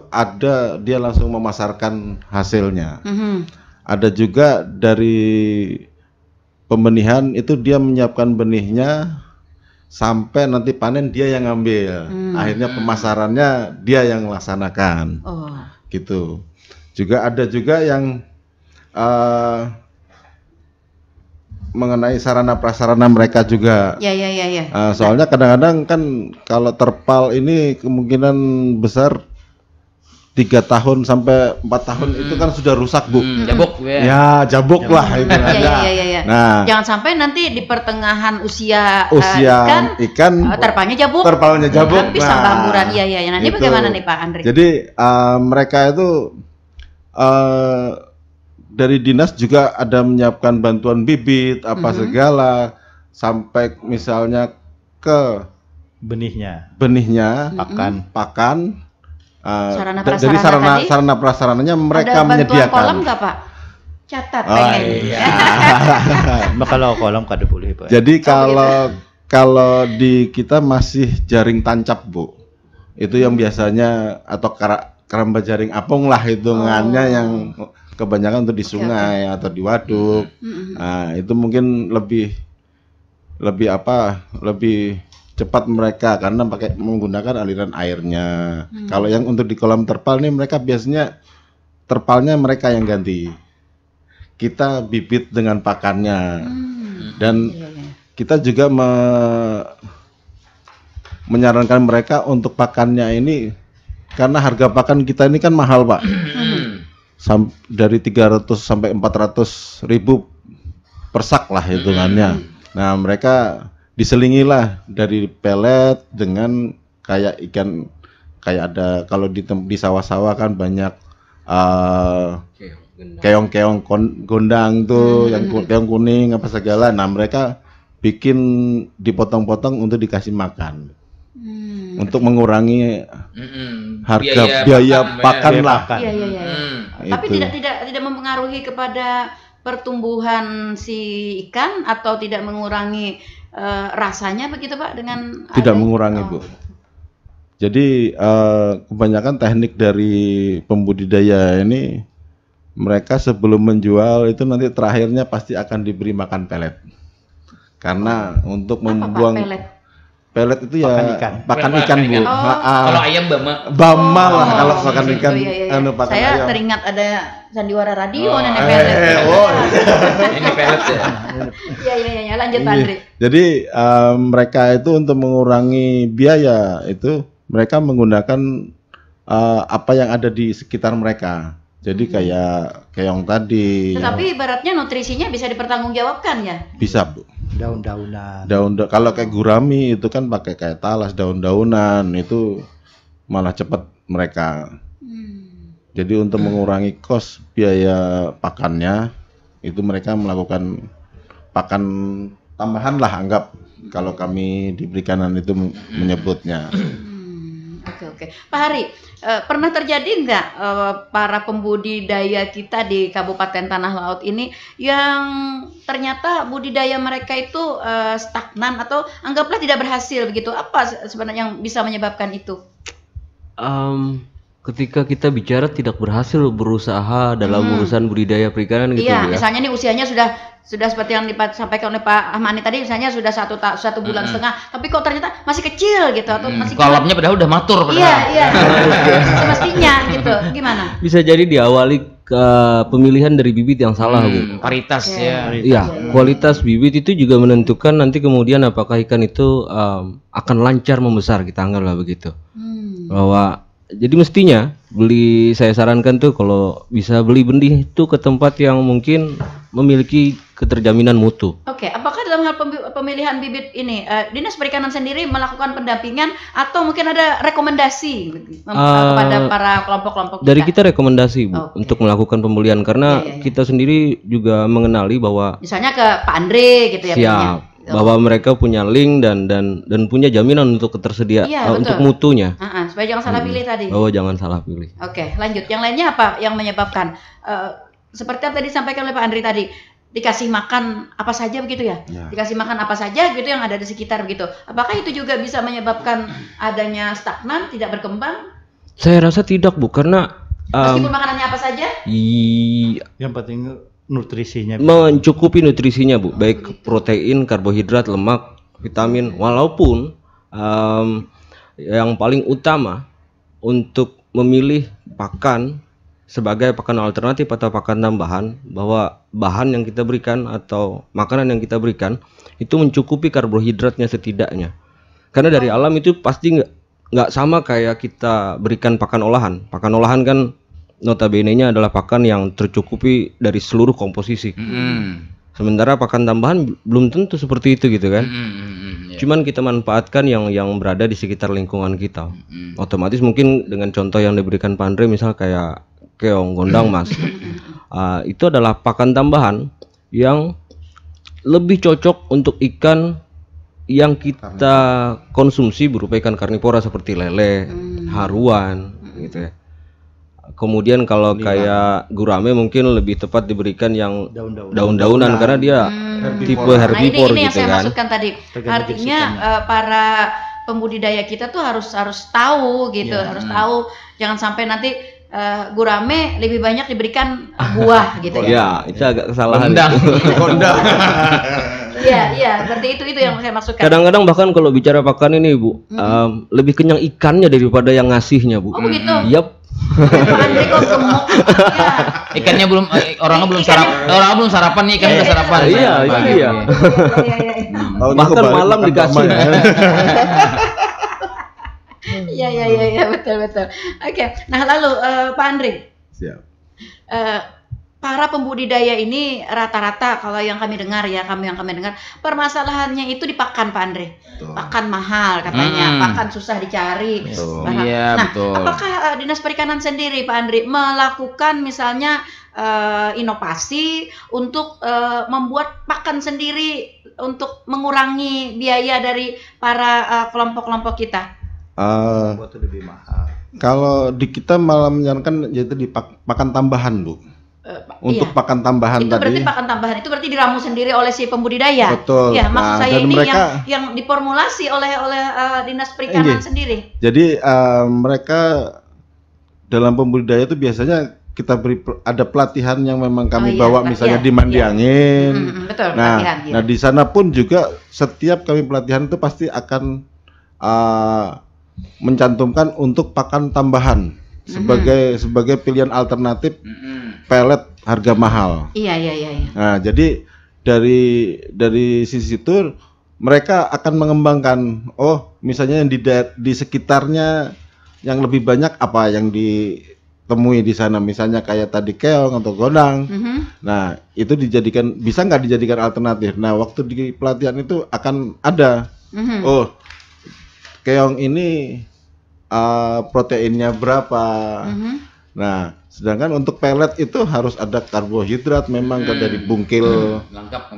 [SPEAKER 4] dia langsung memasarkan hasilnya. Ada juga dari pembenihan itu dia menyiapkan benihnya, sampai nanti panen dia yang ngambil. Akhirnya pemasarannya dia yang laksanakan. Gitu. Juga ada juga yang mengenai sarana prasarana mereka juga.
[SPEAKER 1] Ya.
[SPEAKER 4] Soalnya kadang-kadang kan kalau terpal ini kemungkinan besar 3 tahun sampai 4 tahun itu kan sudah rusak, Bu.
[SPEAKER 3] Jabok ya.
[SPEAKER 4] Ya, jabok lah itu ada.
[SPEAKER 1] Ya. Nah, jangan sampai nanti di pertengahan usia
[SPEAKER 4] ikan
[SPEAKER 1] terpalnya jabok. Habis hamburan. Iya. Nah, ini bagaimana nih Pak Andri?
[SPEAKER 4] Jadi mereka itu dari dinas juga ada menyiapkan bantuan bibit apa segala sampai misalnya ke benihnya pakan dari sarana prasarananya mereka menyediakan.
[SPEAKER 1] Ada kolam nggak Pak? Catat pengen.
[SPEAKER 2] Iya. Kalau kolam kada boleh Pak.
[SPEAKER 4] Jadi kalau di kita masih jaring tancap, Bu. Itu yang biasanya atau keramba jaring apung lah hitungannya yang kebanyakan untuk di sungai atau di waduk. Nah, itu mungkin lebih cepat mereka karena menggunakan aliran airnya. Kalau yang untuk di kolam terpal nih mereka biasanya terpalnya mereka yang ganti. Kita bibit dengan pakannya. Dan kita juga menyarankan mereka untuk pakannya ini karena harga pakan kita ini kan mahal, Pak. Dari 300 sampai 400 ribu per sak lah hitungannya. Nah, mereka diselingilah dari pelet dengan kayak ikan, kayak ada kalau di sawah-sawah kan banyak keong-keong gondang tuh, yang keong kuning apa segala. Nah, mereka bikin dipotong-potong untuk dikasih makan. Untuk mengurangi harga biaya pakan lah.
[SPEAKER 1] Iya. Tapi tidak mempengaruhi kepada pertumbuhan si ikan atau tidak mengurangi rasanya begitu Pak dengan
[SPEAKER 4] tidak mengurangi Bu. Jadi kebanyakan teknik dari pembudidaya ini mereka sebelum menjual itu nanti terakhirnya pasti akan diberi makan pelet. Karena untuk membuang pelet itu ya pakan ikan Bu.
[SPEAKER 3] Kalau ayam
[SPEAKER 4] bama lah kalau pakan ikan.
[SPEAKER 1] Pakan saya ayam. Teringat ada sandiwara radio nenek pelet.
[SPEAKER 3] Ini pelet ya.
[SPEAKER 1] Iya, lanjut Pak Andri.
[SPEAKER 4] Jadi mereka itu untuk mengurangi biaya itu mereka menggunakan apa yang ada di sekitar mereka. Jadi kayak keong tadi.
[SPEAKER 1] Tetapi ibaratnya nutrisinya bisa dipertanggungjawabkan ya?
[SPEAKER 4] Bisa Bu.
[SPEAKER 2] Daun-daunan.
[SPEAKER 4] Kalau kayak gurami itu kan pakai kayak talas, daun-daunan itu malah cepat mereka. Jadi untuk mengurangi kos biaya pakannya itu mereka melakukan pakan tambahan lah anggap kalau kami di perikanan itu menyebutnya.
[SPEAKER 1] Oke. Pak Hari, pernah terjadi nggak para pembudidaya kita di Kabupaten Tanah Laut ini yang ternyata budidaya mereka itu stagnan atau anggaplah tidak berhasil begitu? Apa sebenarnya yang bisa menyebabkan itu?
[SPEAKER 5] Ketika kita bicara tidak berhasil berusaha dalam urusan budidaya perikanan gitu ya.
[SPEAKER 1] Iya, misalnya nih usianya sudah seperti yang disampaikan oleh Pak Ahmani tadi, misalnya sudah satu bulan setengah, tapi kok ternyata masih kecil gitu atau masih
[SPEAKER 3] kolamnya padahal udah matur padahal.
[SPEAKER 1] Iya. Semestinya gitu. Gimana?
[SPEAKER 5] Bisa jadi diawali ke pemilihan dari bibit yang salah, Bu.
[SPEAKER 3] Paritas ya.
[SPEAKER 5] Iya, kualitas bibit itu juga menentukan nanti kemudian apakah ikan itu akan lancar membesar, kita anggaplah begitu. Jadi mestinya saya sarankan tuh kalau bisa beli benih itu ke tempat yang mungkin memiliki keterjaminan mutu.
[SPEAKER 1] Oke, apakah dalam hal pemilihan bibit ini Dinas Perikanan sendiri melakukan pendampingan atau mungkin ada rekomendasi kepada para kelompok-kelompok kita?
[SPEAKER 5] Dari kita rekomendasi Bu untuk melakukan pembelian karena kita sendiri juga mengenali bahwa
[SPEAKER 1] misalnya ke Pak Andre gitu ya.
[SPEAKER 5] Siap. Bahwa mereka punya link dan punya jaminan untuk ketersediaan untuk mutunya.
[SPEAKER 1] Supaya jangan salah pilih tadi.
[SPEAKER 5] Bahwa jangan salah pilih.
[SPEAKER 1] Oke, lanjut. Yang lainnya apa yang menyebabkan seperti yang tadi disampaikan oleh Pak Andri tadi, dikasih makan apa saja begitu ya? Dikasih makan apa saja gitu yang ada di sekitar begitu. Apakah itu juga bisa menyebabkan adanya stagnan, tidak berkembang?
[SPEAKER 5] Saya rasa tidak Bu, karena
[SPEAKER 1] meskipun makanannya apa saja?
[SPEAKER 2] Yang penting nutrisinya
[SPEAKER 5] mencukupi nutrisinya Bu, baik protein, karbohidrat, lemak, vitamin. Walaupun yang paling utama untuk memilih pakan sebagai pakan alternatif atau pakan tambahan, bahwa bahan yang kita berikan atau makanan yang kita berikan itu mencukupi karbohidratnya setidaknya. Karena dari alam itu pasti nggak sama kayak kita berikan pakan olahan. Pakan olahan kan notabene-nya adalah pakan yang tercukupi dari seluruh komposisi. Sementara pakan tambahan belum tentu seperti itu gitu kan. Cuman kita manfaatkan yang berada di sekitar lingkungan kita. Otomatis mungkin dengan contoh yang diberikan Pak Andre, misal kayak keong, gondang mas, itu adalah pakan tambahan yang lebih cocok untuk ikan yang kita konsumsi berupa ikan karnivora seperti lele, haruan, gitu ya. Kemudian kalau kayak gurame mungkin lebih tepat diberikan yang daun-daunan karena dia tipe herbivore
[SPEAKER 1] ini
[SPEAKER 5] gitu
[SPEAKER 1] yang saya
[SPEAKER 5] kan.
[SPEAKER 1] maksudkan tadi. Artinya para pembudidaya kita tuh harus tahu gitu, harus tahu, jangan sampai nanti gurame lebih banyak diberikan buah gitu
[SPEAKER 5] ya. Ya, itu agak kesalahan.
[SPEAKER 3] Kondang.
[SPEAKER 1] Iya, berarti itu yang saya maksudkan.
[SPEAKER 5] Kadang-kadang bahkan kalau bicara pakan ini, Bu, lebih kenyang ikannya daripada yang ngasihnya, Bu.
[SPEAKER 1] Oh begitu.
[SPEAKER 5] Yap.
[SPEAKER 1] Pak Andre kok gemuk.
[SPEAKER 3] Ikannya belum, orangnya belum sarapan nih, ikan udah sarapan.
[SPEAKER 5] Iya, itu dia. Bahkan malam dikasih.
[SPEAKER 1] Iya, betul. Oke. Nah, lalu Pak Andre.
[SPEAKER 4] Siap.
[SPEAKER 1] Para pembudidaya ini rata-rata kalau yang kami dengar permasalahannya itu di pakan, Pak Andre. Betul. Pakan mahal katanya, pakan susah dicari.
[SPEAKER 3] Iya,
[SPEAKER 1] nah,
[SPEAKER 3] betul.
[SPEAKER 1] Apakah Dinas Perikanan sendiri, Pak Andre, melakukan misalnya inovasi untuk membuat pakan sendiri untuk mengurangi biaya dari para kelompok-kelompok kita?
[SPEAKER 2] Buat lebih mahal.
[SPEAKER 4] Kalau di kita malah menyarankan yaitu di pakan tambahan, Bu. Untuk pakan tambahan
[SPEAKER 1] itu
[SPEAKER 4] tadi.
[SPEAKER 1] Berarti pakan tambahan itu berarti diramu sendiri oleh si pembudidaya.
[SPEAKER 4] Betul.
[SPEAKER 1] Ya, maksud saya ini
[SPEAKER 4] mereka,
[SPEAKER 1] yang diformulasi oleh Dinas Perikanan sendiri.
[SPEAKER 4] Jadi mereka dalam pembudidaya itu biasanya kita beri ada pelatihan yang memang kami bawa misalnya di Mandiangin.
[SPEAKER 1] Betul,
[SPEAKER 4] nah di sana pun juga setiap kami pelatihan itu pasti akan mencantumkan untuk pakan tambahan sebagai pilihan alternatif pelet harga mahal.
[SPEAKER 1] Iya.
[SPEAKER 4] Nah, jadi dari sisi itu mereka akan mengembangkan, misalnya yang di sekitarnya yang lebih banyak apa yang ditemui di sana, misalnya kayak tadi keong atau gondang. Nah, itu bisa nggak dijadikan alternatif. Nah, waktu di pelatihan itu akan ada, keong ini proteinnya berapa. Nah, sedangkan untuk pelet itu harus ada karbohidrat memang dari bungkil.
[SPEAKER 3] Lengkap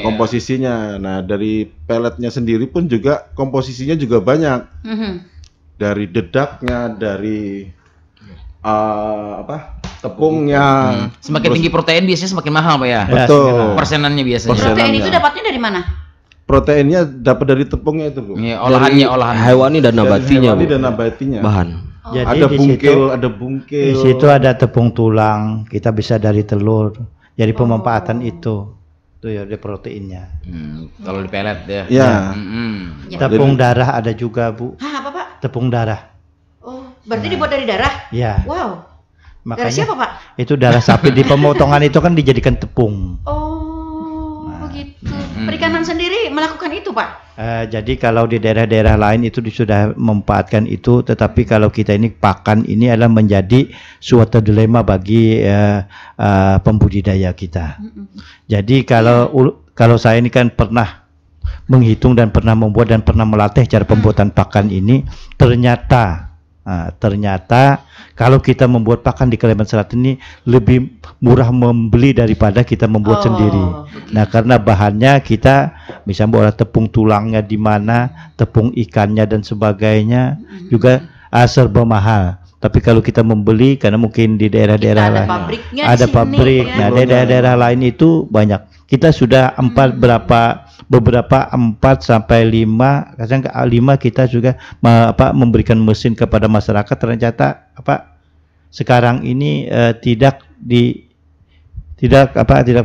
[SPEAKER 4] komposisinya. Nah, dari peletnya sendiri pun juga komposisinya juga banyak. Dari dedaknya, dari tepungnya.
[SPEAKER 3] Semakin tinggi protein biasanya semakin mahal, Pak ya.
[SPEAKER 4] Betul.
[SPEAKER 3] Persenannya biasanya.
[SPEAKER 1] Protein itu dapatnya dari mana?
[SPEAKER 4] Proteinnya dapat dari tepungnya itu, Bu.
[SPEAKER 3] Ya, olahan
[SPEAKER 5] hewani dan
[SPEAKER 4] nabatinya.
[SPEAKER 5] Bahan.
[SPEAKER 2] Jadi
[SPEAKER 4] ada bungkil.
[SPEAKER 2] Di situ ada tepung tulang, kita bisa dari telur. Jadi pemanfaatan itu ya di proteinnya.
[SPEAKER 3] Kalau di pelet ya.
[SPEAKER 4] Ya.
[SPEAKER 2] Tepung darah ada juga, Bu.
[SPEAKER 1] Apa, Pak?
[SPEAKER 2] Tepung darah.
[SPEAKER 1] Oh, berarti dibuat dari darah?
[SPEAKER 2] Ya.
[SPEAKER 1] Wow.
[SPEAKER 2] Makanya,
[SPEAKER 1] dari siapa, Pak?
[SPEAKER 2] Itu darah sapi di pemotongan itu kan dijadikan tepung.
[SPEAKER 1] Begitu. Perikanan sendiri melakukan itu, Pak?
[SPEAKER 2] Jadi kalau di daerah-daerah lain itu sudah memanfaatkan itu, tetapi kalau kita ini pakan ini adalah menjadi suatu dilema bagi pembudidaya kita. Jadi kalau saya ini kan pernah menghitung dan pernah membuat dan pernah melatih cara pembuatan pakan ini, ternyata kalau kita membuat pakan di Kalimantan Selatan ini lebih murah membeli daripada kita membuat sendiri. Nah, karena bahannya kita bisa membuat tepung tulangnya di mana, tepung ikannya dan sebagainya juga serba mahal. Tapi kalau kita membeli, karena mungkin di daerah-daerah lain ada pabrik, nah di daerah-daerah lain itu banyak. Kita sudah beberapa 4 sampai 5, kadang 5 kita juga memberikan mesin kepada masyarakat. Ternyata sekarang ini tidak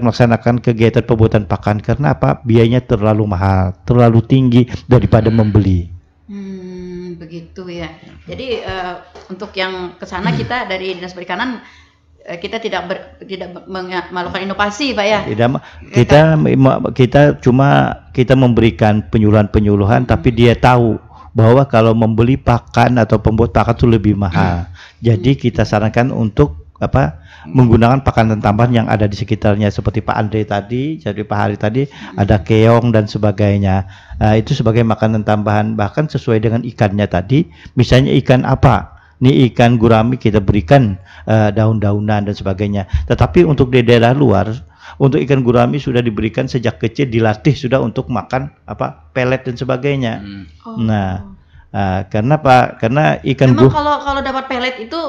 [SPEAKER 2] melaksanakan kegiatan pembuatan pakan karena biayanya terlalu mahal, terlalu tinggi daripada membeli.
[SPEAKER 1] Begitu ya. Jadi untuk yang ke sana kita dari Dinas Perikanan kita tidak melakukan inovasi, Pak ya.
[SPEAKER 2] Kita memberikan penyuluhan, tapi dia tahu bahwa kalau membeli pakan atau pembuat pakan itu lebih mahal. Jadi kita sarankan untuk menggunakan pakan tambahan yang ada di sekitarnya, seperti Pak Andre tadi, jadi Pak Hari tadi ada keong dan sebagainya. Itu sebagai makanan tambahan, bahkan sesuai dengan ikannya tadi. Misalnya ikan apa? Ini ikan gurami kita berikan daun-daunan dan sebagainya. Tetapi untuk di daerah luar, untuk ikan gurami sudah diberikan sejak kecil, dilatih sudah untuk makan pelet dan sebagainya. Karena ikan
[SPEAKER 1] kalau dapat pelet itu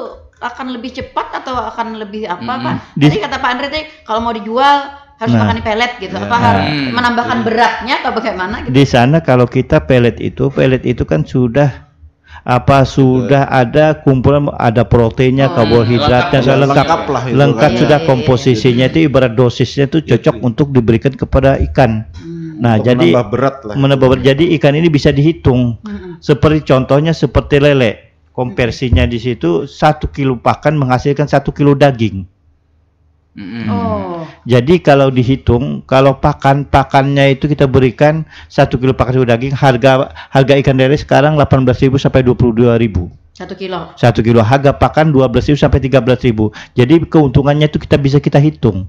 [SPEAKER 1] akan lebih cepat atau akan lebih Pak? Tadi kata Pak Andre tadi kalau mau dijual harus makan pelet gitu. Apa harus menambahkan beratnya atau bagaimana gitu?
[SPEAKER 2] Di sana kalau kita pelet itu kan sudah ada kumpulan, ada proteinnya, karbohidratnya, lengkap sudah komposisinya. Itu ibarat dosisnya itu cocok untuk diberikan kepada ikan. Nah, jadi menambah berat. Jadi ikan ini bisa dihitung. Seperti contohnya seperti lele. Konversinya di situ 1 kilo pakan menghasilkan 1 kilo daging. Jadi kalau dihitung, kalau pakannya itu kita berikan 1 kilo pakan daging, harga ikan lele sekarang 18.000 sampai 22.000.
[SPEAKER 1] 1 kilo.
[SPEAKER 2] 1 kilo. Harga pakan 12.000 sampai 13.000. Jadi keuntungannya itu bisa kita hitung.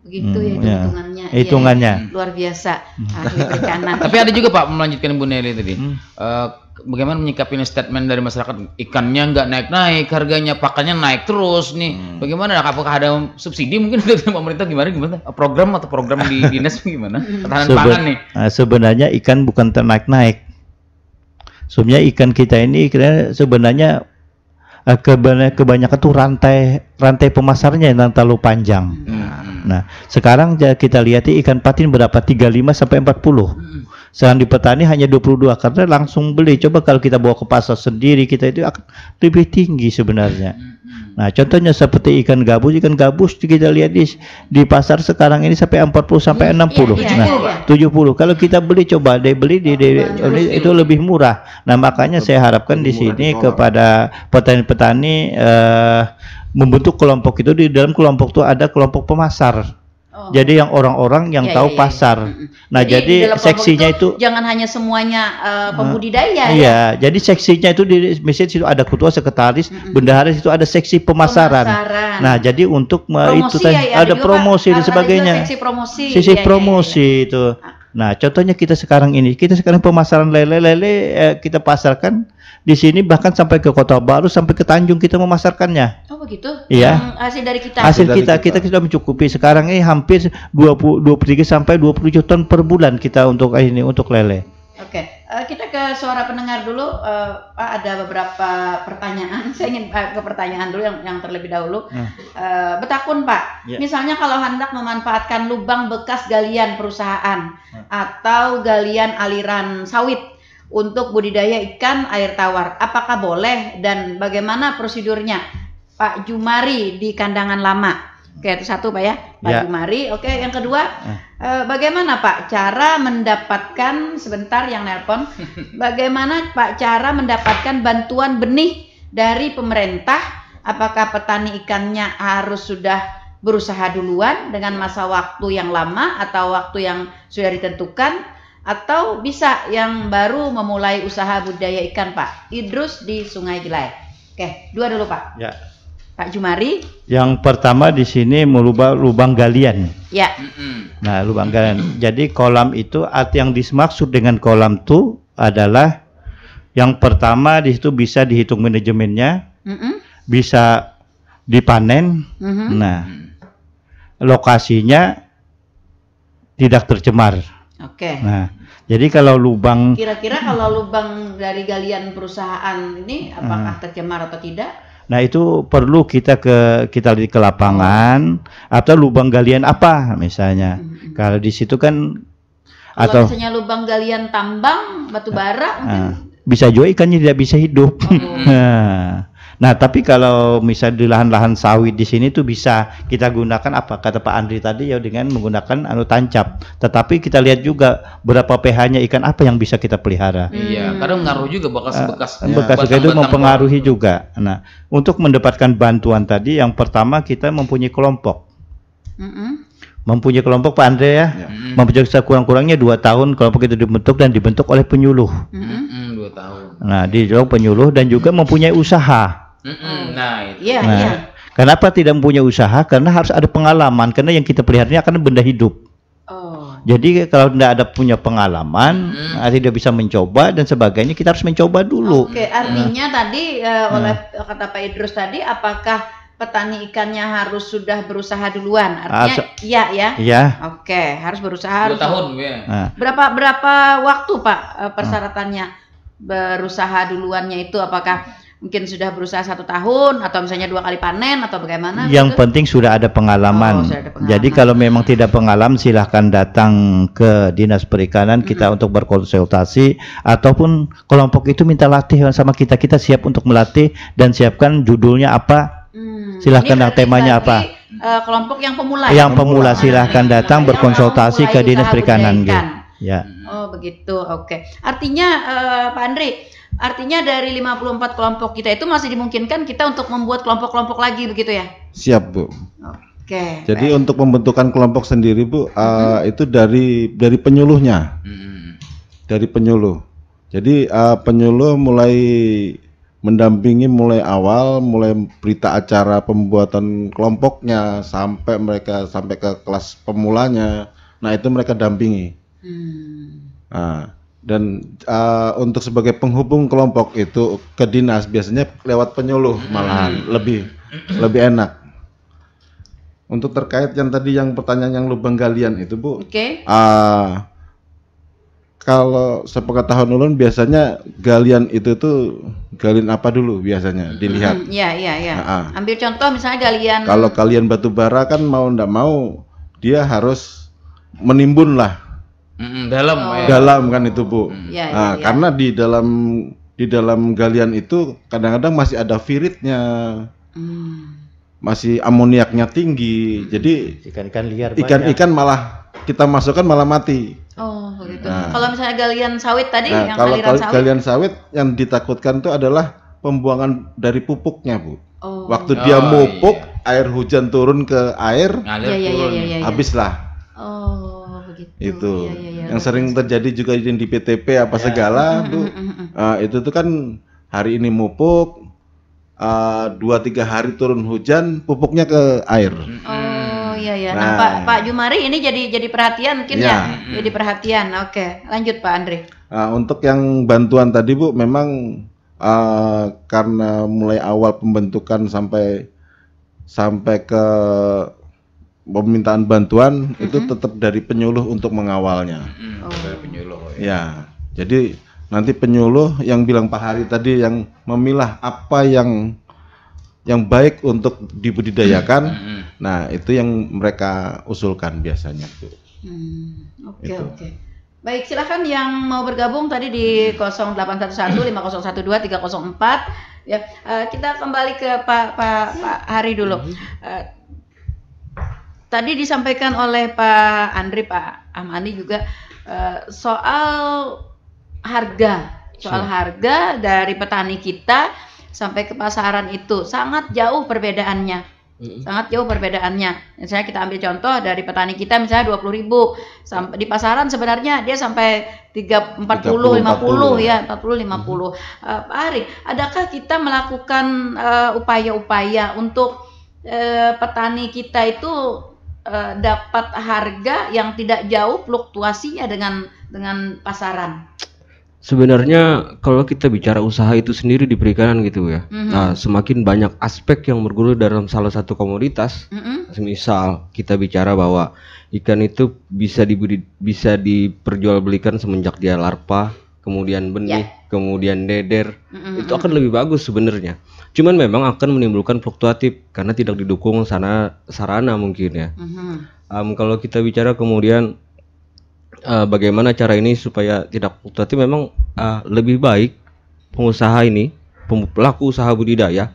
[SPEAKER 1] Begitu hitungannya.
[SPEAKER 2] Hitungannya.
[SPEAKER 1] Luar biasa. Ahli perikanan.
[SPEAKER 3] Tapi ada juga Pak, melanjutkan Bu Nelly tadi. Bagaimana menyikapi statement dari masyarakat, ikannya nggak naik-naik, harganya pakannya naik terus nih. Bagaimana? Apakah ada subsidi mungkin dari pemerintah, gimana? Program di dinas gimana? Ketahanan pangan nih.
[SPEAKER 2] Sebenarnya ikan bukan naik-naik. Sebenarnya ikan kita ini sebenarnya kebanyakan tuh rantai pemasarnya yang terlalu panjang. Nah, sekarang kita lihat ikan patin berapa? 35 sampai 40. Sedang di petani hanya 22 karena langsung beli. Coba kalau kita bawa ke pasar sendiri, kita itu akan lebih tinggi sebenarnya. Nah, contohnya seperti ikan gabus kita lihat di pasar sekarang ini sampai 40 sampai 60. 70. Kalau kita beli, coba beli itu lebih murah. Nah, makanya saya harapkan di sini kepada petani-petani membentuk kelompok itu. Di dalam kelompok itu ada kelompok pemasar. Jadi yang orang-orang yang tahu pasar. Nah, jadi seksinya itu
[SPEAKER 1] jangan hanya semuanya pembudidaya.
[SPEAKER 2] Iya, jadi seksinya itu misalnya situ ada ketua, sekretaris, bendahara, itu ada seksi pemasaran. Nah, jadi untuk itu ada promosi dan sebagainya. Sisi promosi itu. Nah, contohnya kita sekarang pemasaran lele kita pasarkan di sini, bahkan sampai ke Kota Baru, sampai ke Tanjung kita memasarkannya.
[SPEAKER 1] Oh begitu?
[SPEAKER 2] Iya.
[SPEAKER 1] Hasil dari kita.
[SPEAKER 2] Kita sudah mencukupi. Sekarang ini hampir 23 sampai 27 ton per bulan kita untuk lele.
[SPEAKER 1] Oke. Kita ke suara pendengar dulu. Pak, ada beberapa pertanyaan. Saya ingin ke pertanyaan dulu yang terlebih dahulu. Betakun Pak. Misalnya kalau hendak memanfaatkan lubang bekas galian perusahaan atau galian aliran sawit untuk budidaya ikan air tawar, apakah boleh dan bagaimana prosedurnya? Pak Jumari di Kandangan Lama. Oke, itu satu Pak ya, Pak Jumari. Oke, yang kedua, bagaimana Pak cara mendapatkan, sebentar yang nelpon, bagaimana Pak cara mendapatkan bantuan benih dari pemerintah? Apakah petani ikannya harus sudah berusaha duluan dengan masa waktu yang lama atau waktu yang sudah ditentukan? Atau bisa yang baru memulai usaha budidaya ikan Pak? Idrus di Sungai Gilai. Oke, dua dulu Pak.
[SPEAKER 2] Ya.
[SPEAKER 1] Pak Jumari.
[SPEAKER 2] Yang pertama di sini merubah lubang galian.
[SPEAKER 1] Ya.
[SPEAKER 2] Nah, lubang galian. Jadi kolam itu, arti yang dimaksud dengan kolam itu adalah yang pertama di situ bisa dihitung manajemennya, bisa dipanen. Nah, lokasinya tidak tercemar.
[SPEAKER 1] Oke.
[SPEAKER 2] Nah, jadi kalau lubang,
[SPEAKER 1] kira-kira kalau lubang dari galian perusahaan ini apakah tercemar atau tidak?
[SPEAKER 2] Nah, itu perlu kita lihat ke lapangan, atau lubang galian apa misalnya. Kalau di situ kan
[SPEAKER 1] kalau misalnya lubang galian tambang batu bara mungkin
[SPEAKER 2] bisa juga ikannya tidak bisa hidup. Nah, tapi kalau misal di lahan-lahan sawit di sini tuh bisa kita gunakan apa kata Pak Andri tadi ya, dengan menggunakan tancap. Tetapi kita lihat juga berapa pH-nya ikan apa yang bisa kita pelihara.
[SPEAKER 3] Iya, kadang mengaruh juga bekas-bekas.
[SPEAKER 2] Bekas itu mempengaruhi juga. Nah, untuk mendapatkan bantuan tadi yang pertama kita mempunyai kelompok. Mempunyai kelompok Pak Andre ya. Mempunyai sekurang-kurangnya 2 tahun kelompok itu dibentuk dan dibentuk oleh penyuluh.
[SPEAKER 3] 2 tahun.
[SPEAKER 2] Nah, di penyuluh dan juga mempunyai usaha.
[SPEAKER 3] Nah, itu.
[SPEAKER 1] Iya.
[SPEAKER 2] Kenapa tidak mempunyai usaha? Karena harus ada pengalaman. Karena yang kita peliharanya akan benda hidup. Jadi kalau tidak ada punya pengalaman, tidak bisa mencoba dan sebagainya, kita harus mencoba dulu.
[SPEAKER 1] Oke, artinya tadi oleh kata Pak Idrus tadi, apakah petani ikannya harus sudah berusaha duluan? Artinya iya ya.
[SPEAKER 2] Iya.
[SPEAKER 1] Oke, harus berusaha.
[SPEAKER 3] 2 tahun ya.
[SPEAKER 1] Berapa waktu Pak persyaratannya berusaha duluannya itu? Apakah mungkin sudah berusaha 1 tahun atau misalnya 2 kali panen atau bagaimana?
[SPEAKER 2] Yang penting sudah ada pengalaman. Jadi kalau memang tidak pengalaman, silahkan datang ke Dinas Perikanan kita untuk berkonsultasi, ataupun kelompok itu minta latih sama kita. Kita siap untuk melatih dan siapkan judulnya apa. Silahkan temanya apa.
[SPEAKER 1] Kelompok yang pemula.
[SPEAKER 2] Yang pemula silahkan datang berkonsultasi ke Dinas Perikanan. Ya.
[SPEAKER 1] Oh begitu, oke. Artinya Pak Andri, artinya dari 54 kelompok kita itu masih dimungkinkan kita untuk membuat kelompok-kelompok lagi begitu ya?
[SPEAKER 4] Siap Bu.
[SPEAKER 1] Oke.
[SPEAKER 4] Jadi untuk pembentukan kelompok sendiri Bu, itu dari penyuluhnya, dari penyuluh. Jadi penyuluh mulai mendampingi mulai awal, mulai berita acara pembuatan kelompoknya sampai mereka sampai ke kelas pemulanya. Nah itu mereka dampingi. Nah, dan untuk sebagai penghubung kelompok itu ke dinas biasanya lewat penyuluh, malahan lebih enak. Untuk terkait yang tadi yang pertanyaan yang lubang galian itu Bu, kalau sepengetahuan ulun biasanya galian itu tuh galian apa dulu biasanya dilihat.
[SPEAKER 1] Iya. Ambil contoh misalnya galian.
[SPEAKER 4] Kalau galian batu bara kan mau ndak mau dia harus menimbun lah. Dalam kan itu Bu. Karena di dalam galian itu kadang-kadang masih ada viritnya, masih amoniaknya tinggi. Jadi
[SPEAKER 2] ikan-ikan liar,
[SPEAKER 4] ikan-ikan malah kita masukkan malah mati.
[SPEAKER 1] Oh begitu. Kalau misalnya galian sawit tadi, yang
[SPEAKER 4] kalau
[SPEAKER 1] aliran sawit.
[SPEAKER 4] Galian sawit yang ditakutkan itu adalah pembuangan dari pupuknya Bu. Waktu dia mupuk, air hujan turun ke air, habislah.
[SPEAKER 1] Begitu.
[SPEAKER 4] Itu yang sering terjadi juga di PTP apa segala Bu. Itu tuh kan hari ini mupuk, 2-3 hari turun hujan, pupuknya ke air.
[SPEAKER 1] Nah, Pak Jumari ini jadi perhatian mungkin ya. Jadi perhatian. Oke, lanjut Pak Andre.
[SPEAKER 4] Untuk yang bantuan tadi Bu, memang karena mulai awal pembentukan sampai ke permintaan bantuan itu tetap dari penyuluh untuk mengawalnya.
[SPEAKER 3] Dari penyuluh.
[SPEAKER 4] Ya, jadi nanti penyuluh yang bilang Pak Hari tadi yang memilah apa yang baik untuk dibudidayakan. Nah, itu yang mereka usulkan biasanya tuh.
[SPEAKER 1] Oke. Baik, silakan yang mau bergabung tadi di 0811 5012 304. Ya, kita kembali ke Pak Hari dulu. Tadi disampaikan oleh Pak Andri, Pak Amani juga soal harga dari petani kita sampai ke pasaran itu sangat jauh perbedaannya. Misalnya kita ambil contoh dari petani kita misalnya 20.000, sampai di pasaran sebenarnya dia sampai 40, 50 ya, 40, 50. Pak Ari, adakah kita melakukan upaya-upaya untuk petani kita itu dapat harga yang tidak jauh fluktuasinya dengan pasaran?
[SPEAKER 5] Sebenarnya kalau kita bicara usaha itu sendiri di perikanan gitu ya, nah semakin banyak aspek yang bergulir dalam salah satu komoditas. Misal kita bicara bahwa ikan itu bisa diperjualbelikan semenjak dia larva, kemudian benih, kemudian deder, itu akan lebih bagus sebenarnya. Cuman memang akan menimbulkan fluktuatif karena tidak didukung sarana mungkin ya. Kalau kita bicara kemudian bagaimana cara ini supaya tidak fluktuatif, memang lebih baik pengusaha ini, pelaku usaha budidaya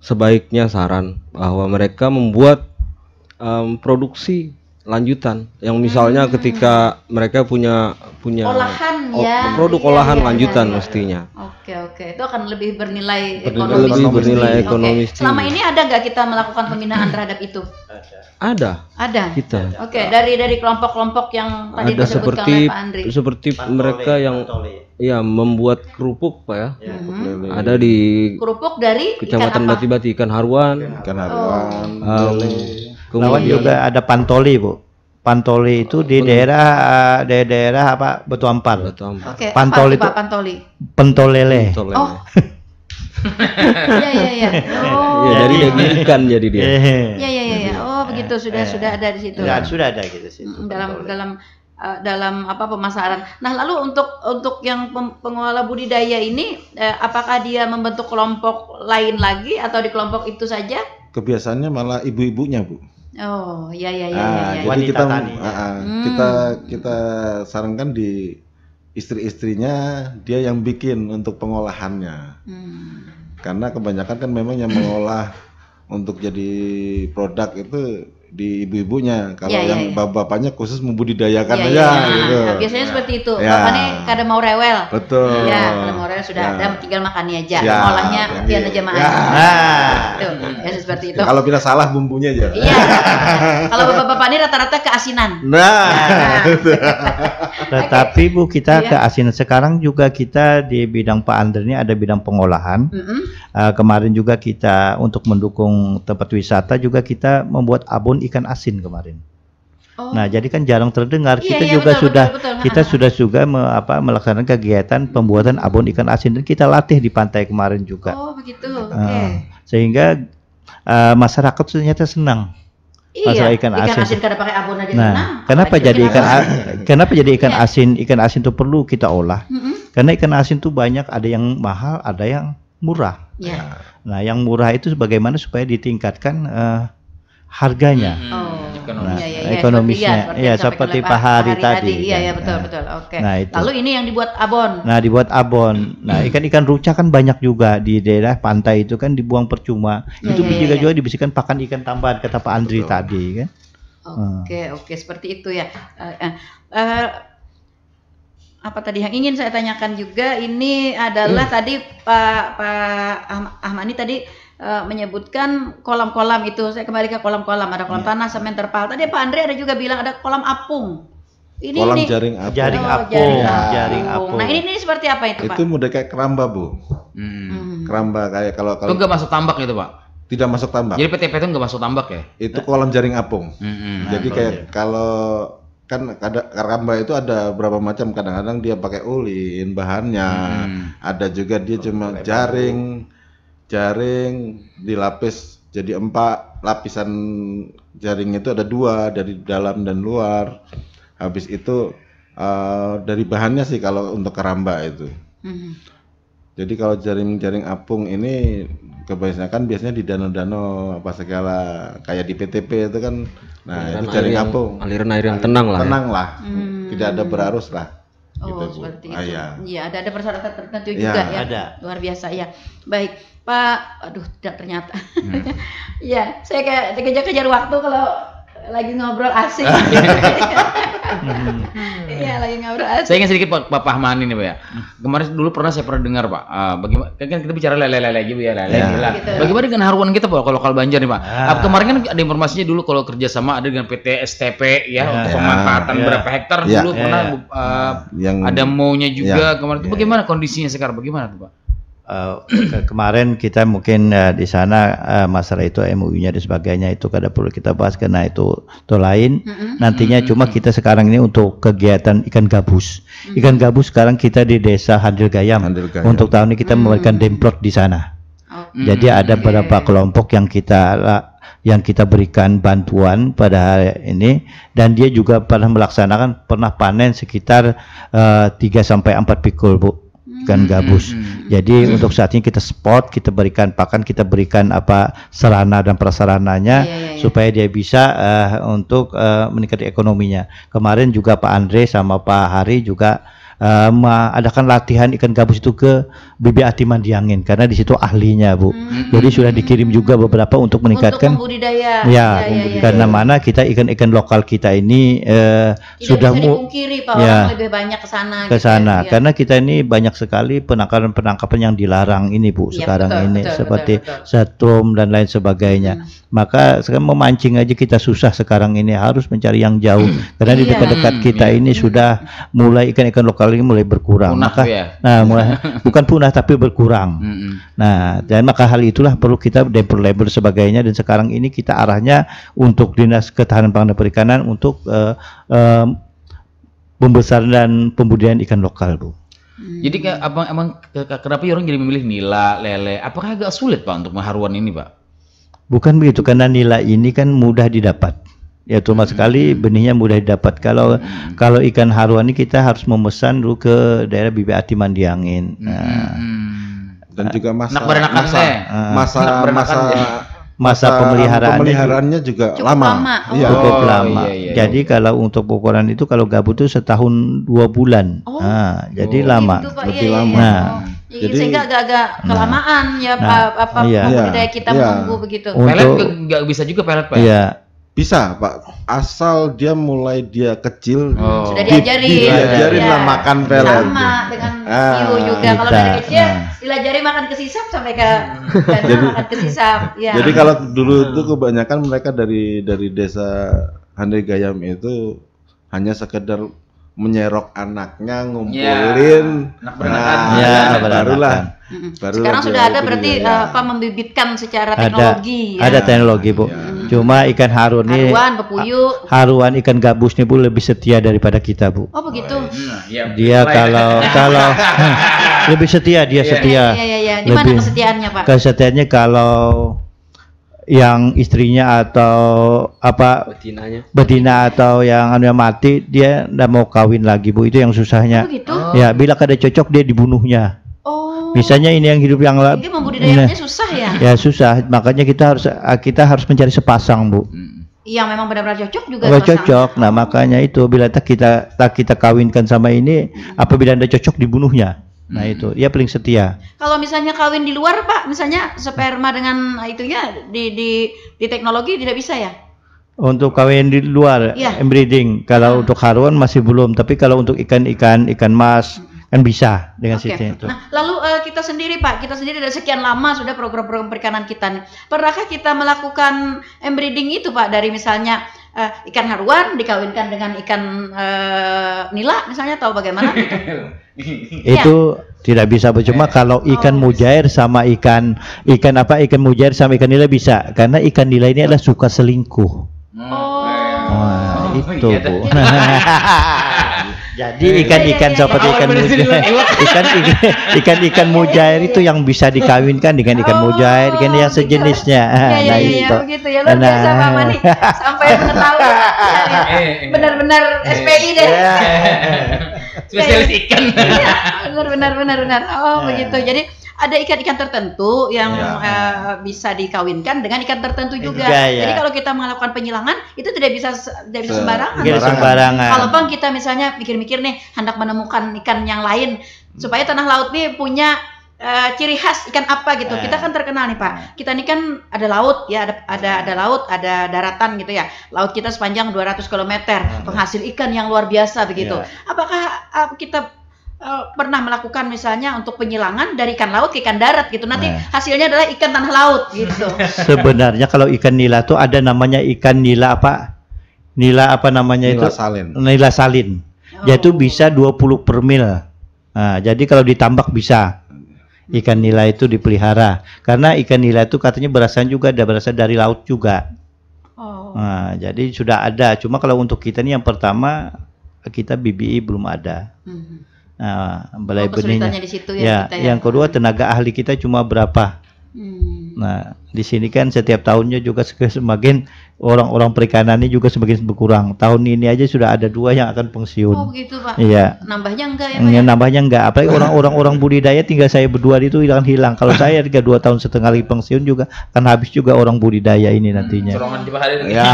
[SPEAKER 5] sebaiknya saran bahwa mereka membuat produksi lanjutan yang misalnya ketika mereka punya
[SPEAKER 1] olahan
[SPEAKER 5] produk olahan lanjutan mestinya.
[SPEAKER 1] Oke, itu akan lebih bernilai
[SPEAKER 5] ekonomis.
[SPEAKER 1] Selama ini ada nggak kita melakukan pembinaan terhadap itu?
[SPEAKER 5] Ada.
[SPEAKER 1] Kita. Dari kelompok-kelompok yang tadi disebutkan oleh Pak Andri.
[SPEAKER 5] Seperti mereka yang membuat kerupuk, Pak ya. Ada di
[SPEAKER 1] kerupuk dari
[SPEAKER 5] Kecamatan Bati-Bati, ikan haruan.
[SPEAKER 2] Kemudian juga ada pantoli, Bu. Pantoli itu di daerah apa? Batu Ampar.
[SPEAKER 1] Pantoli itu
[SPEAKER 2] pentolele.
[SPEAKER 1] Oh. Iya.
[SPEAKER 5] Ya, dari daging ikan jadi dia.
[SPEAKER 1] Iya. Oh, begitu sudah ada di situ.
[SPEAKER 2] Sudah ada gitu sih.
[SPEAKER 1] Dalam pemasaran. Nah, lalu untuk yang pengelola budidaya ini apakah dia membentuk kelompok lain lagi atau di kelompok itu saja?
[SPEAKER 4] Kebiasaannya malah ibu-ibunya, Bu.
[SPEAKER 1] Oh, iya.
[SPEAKER 4] Jadi kita sarankan di istri-istrinya dia yang bikin untuk pengolahannya. Karena kebanyakan kan memang yang mengolah untuk jadi produk itu di ibu-ibunya. Kalau yang bapak-bapaknya khusus membudidayakan aja gitu.
[SPEAKER 1] Nah, biasanya seperti itu. Bapaknya kadang mau rewel.
[SPEAKER 4] Betul.
[SPEAKER 1] Ya, kalau mau rewel sudah ada, tinggal makannya aja. Ngolahnya biar aja makan. Tuh, biasa seperti itu.
[SPEAKER 4] Kalau bila salah bumbunya aja.
[SPEAKER 1] Iya. Kalau bapak-bapak ini rata-rata keasinan.
[SPEAKER 2] Tetapi Bu, kita keasinan sekarang juga kita di bidang Pak Andre ini ada bidang pengolahan. Kemarin juga kita untuk mendukung tempat wisata juga kita membuat abon ikan asin kemarin. Nah, jadi kan jarang terdengar. Kita sudah melaksanakan kegiatan pembuatan abon ikan asin dan kita latih di pantai kemarin juga.
[SPEAKER 1] Oh, begitu.
[SPEAKER 2] Sehingga masyarakat ternyata senang. Masalah ikan asin
[SPEAKER 1] karena pakai abon aja
[SPEAKER 2] senang. Kenapa jadi ikan asin? Ikan asin itu perlu kita olah. Karena ikan asin itu banyak, ada yang mahal, ada yang murah. Nah, yang murah itu bagaimana supaya ditingkatkan harganya. Ekonomisnya. Seperti Pak Hari tadi.
[SPEAKER 1] Iya, betul. Oke.
[SPEAKER 2] Nah, itu.
[SPEAKER 1] Lalu ini yang dibuat abon.
[SPEAKER 2] Dibuat abon. Nah, ikan-ikan ruca kan banyak juga di daerah pantai itu kan dibuang percuma. Itu juga dibersihkan pakan ikan tambahan kata Pak Andri tadi kan.
[SPEAKER 1] Oke, seperti itu ya. Apa tadi yang ingin saya tanyakan juga ini adalah tadi Pak Ahmani tadi menyebutkan kolam-kolam itu. Saya kembali ke kolam-kolam, ada kolam tanah, semen, terpal. Tadi Pak Andre ada juga bilang ada kolam apung.
[SPEAKER 4] Kolam jaring apung.
[SPEAKER 1] Nah, ini seperti apa itu, Pak?
[SPEAKER 4] Itu model kayak keramba, Bu. Keramba kayak kalau
[SPEAKER 3] itu nggak masuk tambak itu, Pak?
[SPEAKER 4] Tidak masuk tambak.
[SPEAKER 3] Jadi PTP itu nggak masuk tambak ya?
[SPEAKER 4] Itu kolam jaring apung. Jadi kayak kalau kan keramba itu ada berapa macam, kadang-kadang dia pakai ulin bahannya, ada juga dia cuma jaring dilapis jadi 4 lapisan. Jaring itu ada 2, dari dalam dan luar. Habis itu dari bahannya sih kalau untuk keramba itu. Jadi kalau jaring apung ini kebanyakan biasanya di danau-danau apa segala kayak di PTP itu kan. Nah, itu jaring apung.
[SPEAKER 5] Aliran air yang tenang lah.
[SPEAKER 4] Tidak ada berarus lah.
[SPEAKER 1] Gitu, seperti itu. Iya, ada persyaratan tertentu juga ya. Ada. Luar biasa ya. Baik, Pak. Aduh, tidak ternyata. Iya, saya kayak kejar-kejar waktu kalau lagi ngobrol asik. Iya, lagi ngobrol asik.
[SPEAKER 3] Saya ingin sedikit Pak Ahmani nih, Pak ya. Kemarin dulu saya pernah dengar, Pak. Bagaimana kan kita bicara lele gitu ya, Gitu. Bagaimana dengan haruan kita, Pak, kalau Banjar nih, Pak? Kemarin kan ada informasinya dulu kalau kerjasama ada dengan PT STP ya, untuk pemanfaatan berapa hektar dulu pernah yang ada maunya juga kemarin. Itu bagaimana kondisinya sekarang? Bagaimana tuh, Pak?
[SPEAKER 2] Kemarin kita mungkin di sana masalah itu MOU-nya dan sebagainya itu kada perlu kita bahas karena itu lain. Nantinya cuma kita sekarang ini untuk kegiatan ikan gabus. Ikan gabus sekarang kita di Desa Handil Gayam. Untuk tahun ini kita memberikan demplot di sana. Jadi ada beberapa kelompok yang kita berikan bantuan pada hari ini, dan dia juga pernah panen sekitar 3 sampai 4 pikul, Bu. Ikan gabus. Jadi untuk saat ini kita spot, kita berikan pakan, kita berikan sarana dan prasarananya supaya dia bisa untuk meningkatkan ekonominya. Kemarin juga Pak Andre sama Pak Hari juga mengadakan latihan ikan gabus itu ke BBAT Mandiangin karena di situ ahlinya, Bu. Jadi sudah dikirim juga beberapa untuk meningkatkan
[SPEAKER 1] untuk pembudidaya.
[SPEAKER 2] Ya, karena mana kita ikan-ikan lokal kita ini sudah
[SPEAKER 1] dipungkiri, Pak, orang lebih banyak ke sana.
[SPEAKER 2] Karena kita ini banyak sekali penangkapan yang dilarang ini, Bu, sekarang seperti setrum dan lain sebagainya. Maka sekarang memancing aja kita susah sekarang ini, harus mencari yang jauh karena di dekat-dekat kita ini sudah mulai ikan-ikan lokal ini mulai berkurang. Bukan punah tapi berkurang. Nah, dan maka hal itulah perlu kita label sebagainya, dan sekarang ini kita arahnya untuk Dinas Ketahanan Pangan dan Perikanan untuk pembesaran dan pembudidayaan ikan lokal, Bu.
[SPEAKER 3] Jadi emang kenapa orang jadi memilih nila, lele? Apakah agak sulit, Pak, untuk mengharuan ini, Pak?
[SPEAKER 2] Bukan begitu, karena nila ini kan mudah didapat. Ya, terutama sekali benihnya mudah didapat. Kalau ikan haruan ini kita harus memesan dulu ke daerah BBAT Mandiangin.
[SPEAKER 4] Dan juga
[SPEAKER 2] masa pemeliharaannya
[SPEAKER 4] juga
[SPEAKER 1] cukup lama.
[SPEAKER 2] Cukup lama. Jadi kalau untuk ukuran itu, kalau gabus itu setahun 2 bulan. Jadi lama.
[SPEAKER 1] Gitu,
[SPEAKER 2] lebih lama.
[SPEAKER 1] Jadi sehingga agak-agak kelamaan budidaya kita menunggu begitu.
[SPEAKER 3] Pelet nggak bisa juga pelet, Pak?
[SPEAKER 2] Iya.
[SPEAKER 4] Bisa, Pak, asal dia kecil
[SPEAKER 1] sudah diajarin
[SPEAKER 4] lah makan pelet.
[SPEAKER 1] Sama dengan hiu juga, kalau dari kecil diajari makan kesisap sampai ke makan kesisap.
[SPEAKER 4] Jadi kalau dulu itu kebanyakan mereka dari desa Handai Gayam itu hanya sekedar menyerok anaknya, ngumpulin, barulah.
[SPEAKER 1] Sekarang sudah ada berarti membibitkan secara teknologi.
[SPEAKER 2] Ada teknologi, Bu. Cuma ikan haruan ini, haruan ikan gabus ini, Bu, lebih setia daripada kita, Bu.
[SPEAKER 1] Oh, begitu.
[SPEAKER 2] Dia kalau lebih setia, dia setia.
[SPEAKER 1] Di mana kesetiaannya, Pak?
[SPEAKER 2] Kesetiaannya kalau yang istrinya atau betina atau yang mati, dia nggak mau kawin lagi, Bu. Itu yang susahnya.
[SPEAKER 1] Oh, gitu?
[SPEAKER 2] Ya, bila kada cocok dia dibunuhnya. Misalnya ini yang hidup yang
[SPEAKER 1] jadi membudidayanya susah ya?
[SPEAKER 2] Ya susah, makanya kita harus mencari sepasang, Bu.
[SPEAKER 1] Yang memang benar-benar cocok juga.
[SPEAKER 2] Cocok. Nah, makanya itu bila kita kawinkan sama ini, apabila anda cocok dibunuhnya. Nah, itu dia paling setia.
[SPEAKER 1] Kalau misalnya kawin di luar, Pak, misalnya sperma dengan itunya di teknologi tidak bisa ya?
[SPEAKER 2] Untuk kawin di luar, inbreeding. Kalau untuk haruan masih belum, tapi kalau untuk ikan mas kan bisa dengan sistem itu.
[SPEAKER 1] Nah, lalu kita sendiri, Pak, dari sekian lama sudah program-program perikanan kita nih. Pernahkah kita melakukan inbreeding itu, Pak, dari misalnya ikan haruan dikawinkan dengan ikan nila misalnya, atau bagaimana gitu?
[SPEAKER 2] Itu tidak bisa, cuma kalau ikan mujair sama ikan mujair sama ikan nila bisa, karena ikan nila ini adalah suka selingkuh. Itu, Bu. Jadi ikan-ikan seperti ikan mujair itu yang bisa dikawinkan dengan ikan mujair, ikan yang sejenisnya.
[SPEAKER 1] Nah, itu. Begitu ya, luar biasa, Pak Mani. Sampai mengetahui benar-benar SPI deh.
[SPEAKER 3] Spesialis ikan.
[SPEAKER 1] Benar. Begitu. Jadi ada ikan-ikan tertentu yang bisa dikawinkan dengan ikan tertentu juga. Jadi kalau kita melakukan penyilangan itu tidak bisa sembarangan. Kalau Bang kita misalnya mikir-mikir nih hendak menemukan ikan yang lain supaya tanah laut nih punya ciri khas ikan apa gitu. Kita kan terkenal nih, Pak. Kita ini kan ada laut ya, ada laut, ada daratan gitu ya. Laut kita sepanjang 200 km, penghasil ikan yang luar biasa begitu. Apakah kita pernah melakukan misalnya untuk penyilangan dari ikan laut ke ikan darat gitu, nanti hasilnya adalah ikan tanah laut gitu?
[SPEAKER 2] Sebenarnya kalau ikan nila tuh ada namanya ikan nila nila salin. Yaitu bisa 20 per mil. Nah, jadi kalau ditambak bisa ikan nila itu dipelihara, karena ikan nila itu katanya berasal dari laut juga. Nah, jadi sudah ada, cuma kalau untuk kita ini yang pertama kita BBI belum ada. Nah, balai benihnya.
[SPEAKER 1] Di situ ya,
[SPEAKER 2] yang kedua tenaga ahli kita cuma berapa. Nah, di sini kan setiap tahunnya juga semakin orang-orang perikanan ini juga semakin berkurang. Tahun ini aja sudah ada 2 yang akan pensiun.
[SPEAKER 1] Oh begitu, Pak.
[SPEAKER 2] Iya.
[SPEAKER 1] Nambahnya enggak ya, Pak? Ya?
[SPEAKER 2] Nambahnya enggak. Apalagi orang budidaya tinggal saya berdua itu akan hilang. Kalau saya 2 tahun setengah lagi pensiun juga akan habis juga orang budidaya ini nantinya.
[SPEAKER 3] Corongan di Pak Hari.
[SPEAKER 4] Ya.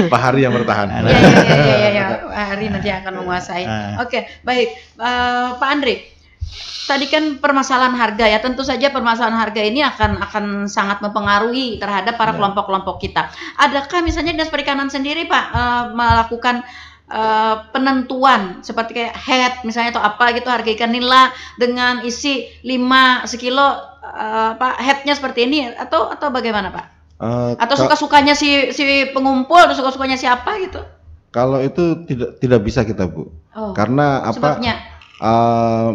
[SPEAKER 4] Pak Hari yang bertahan.
[SPEAKER 1] Iya. matahari nanti akan menguasai. Oke, baik. Pak Andri, tadi kan permasalahan harga ya, tentu saja permasalahan harga ini akan sangat mempengaruhi terhadap para kelompok-kelompok kita. Adakah misalnya Dinas Perikanan sendiri Pak melakukan penentuan seperti kayak head misalnya atau apa gitu, harga ikan nila dengan isi 5 sekilo Pak, headnya seperti ini atau bagaimana Pak? Atau suka-sukanya si pengumpul atau suka-sukanya siapa gitu?
[SPEAKER 4] Kalau itu tidak bisa kita Bu, karena apa? Sebabnya?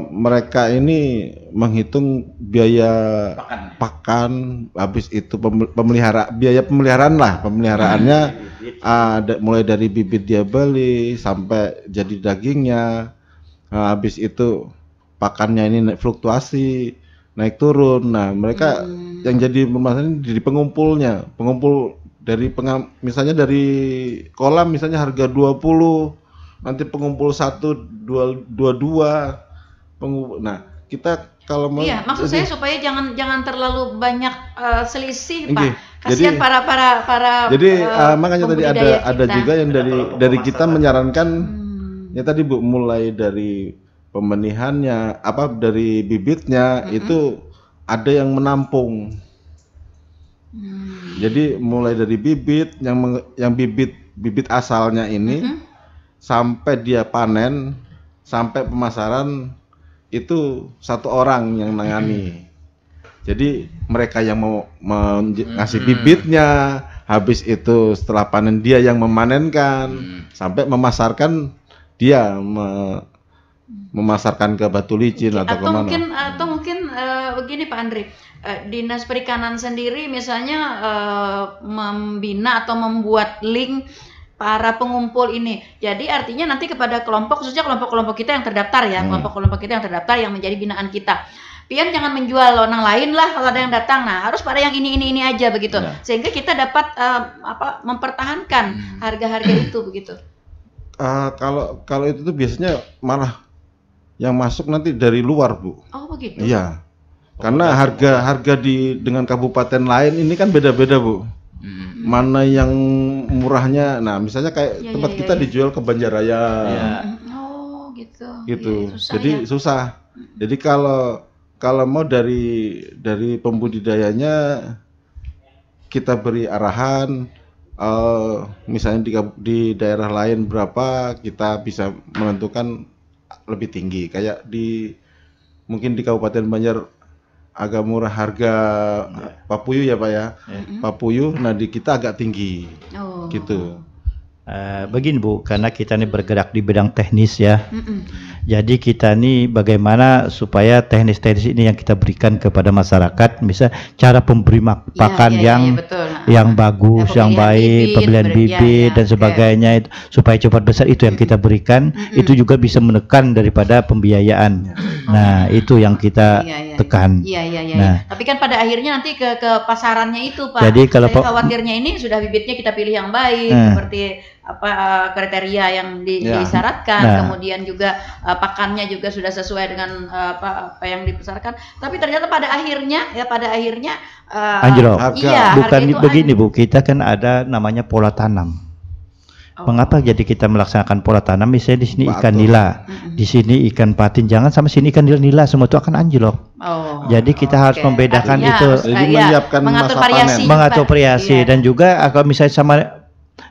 [SPEAKER 4] Mereka ini menghitung biaya pakan, habis itu biaya pemeliharaannya ada mulai dari bibit dia beli sampai jadi dagingnya, habis itu pakannya ini fluktuasi naik turun. Nah mereka yang jadi permasalahan di pengumpulnya, misalnya dari kolam misalnya harga 20, nanti pengumpul 1 22. Nah, kita kalau mau
[SPEAKER 1] maksud saya supaya jangan terlalu banyak selisih, Pak. Kasihan para
[SPEAKER 4] Jadi makanya tadi ada juga yang dari kita menyarankan ya tadi Bu, mulai dari pembenihannya, dari bibitnya itu ada yang menampung. Jadi mulai dari bibit yang bibit asalnya ini sampai dia panen, sampai pemasaran itu satu orang yang nangani. Jadi mereka yang mau ngasih bibitnya, habis itu setelah panen dia yang memanenkan, sampai memasarkan dia memasarkan ke Batu Licin atau kemana?
[SPEAKER 1] Atau mungkin begini Pak Andri, Dinas Perikanan sendiri misalnya membina atau membuat link para pengumpul ini. Jadi artinya nanti kepada kelompok, khususnya kelompok-kelompok kita yang terdaftar ya, kelompok-kelompok kita yang terdaftar yang menjadi binaan kita. Pian jangan menjual orang lain lah kalau ada yang datang. Nah, harus pada yang ini aja begitu. Sehingga kita dapat mempertahankan harga-harga itu begitu.
[SPEAKER 4] Kalau itu tuh biasanya malah yang masuk nanti dari luar, Bu.
[SPEAKER 1] Oh, begitu.
[SPEAKER 4] Iya. Karena harga dengan kabupaten lain ini kan beda-beda, Bu. Mana yang murahnya, nah misalnya kayak tempat kita dijual ke Banjarraya,
[SPEAKER 1] oh gitu.
[SPEAKER 4] Jadi susah. Jadi kalau mau dari pembudidayanya kita beri arahan, misalnya di daerah lain berapa, kita bisa menentukan lebih tinggi. Kayak mungkin di Kabupaten Banjar agak murah harga Papuyu ya Pak ya, Papuyu, nah di kita agak tinggi, gitu.
[SPEAKER 2] Begini Bu, karena kita ini bergerak di bidang teknis ya, jadi kita ini bagaimana supaya teknis-teknis ini yang kita berikan kepada masyarakat, misal cara pemberi pakan yang bagus, yang baik, pembelian bibit dan sebagainya, itu supaya cepat besar, itu yang kita berikan, itu juga bisa menekan daripada pembiayaan. Nah itu yang kita tekan.
[SPEAKER 1] Nah, tapi kan pada akhirnya nanti ke pasarannya itu Pak.
[SPEAKER 2] Jadi kalau
[SPEAKER 1] khawatirnya ini sudah bibitnya kita pilih yang baik, seperti kriteria yang disyaratkan, kemudian juga pakannya juga sudah sesuai dengan apa yang dipasarkan. Tapi ternyata pada akhirnya
[SPEAKER 2] anjlok. Bukan begini Bu, kita kan ada namanya pola tanam. Mengapa jadi kita melaksanakan pola tanam? Misalnya di sini ikan nila, di sini ikan patin, jangan sama sini ikan nila, semua itu akan anjlok. Jadi kita harus membedakan itu,
[SPEAKER 4] menyiapkan
[SPEAKER 2] mengatur variasi, dan juga kalau misalnya sama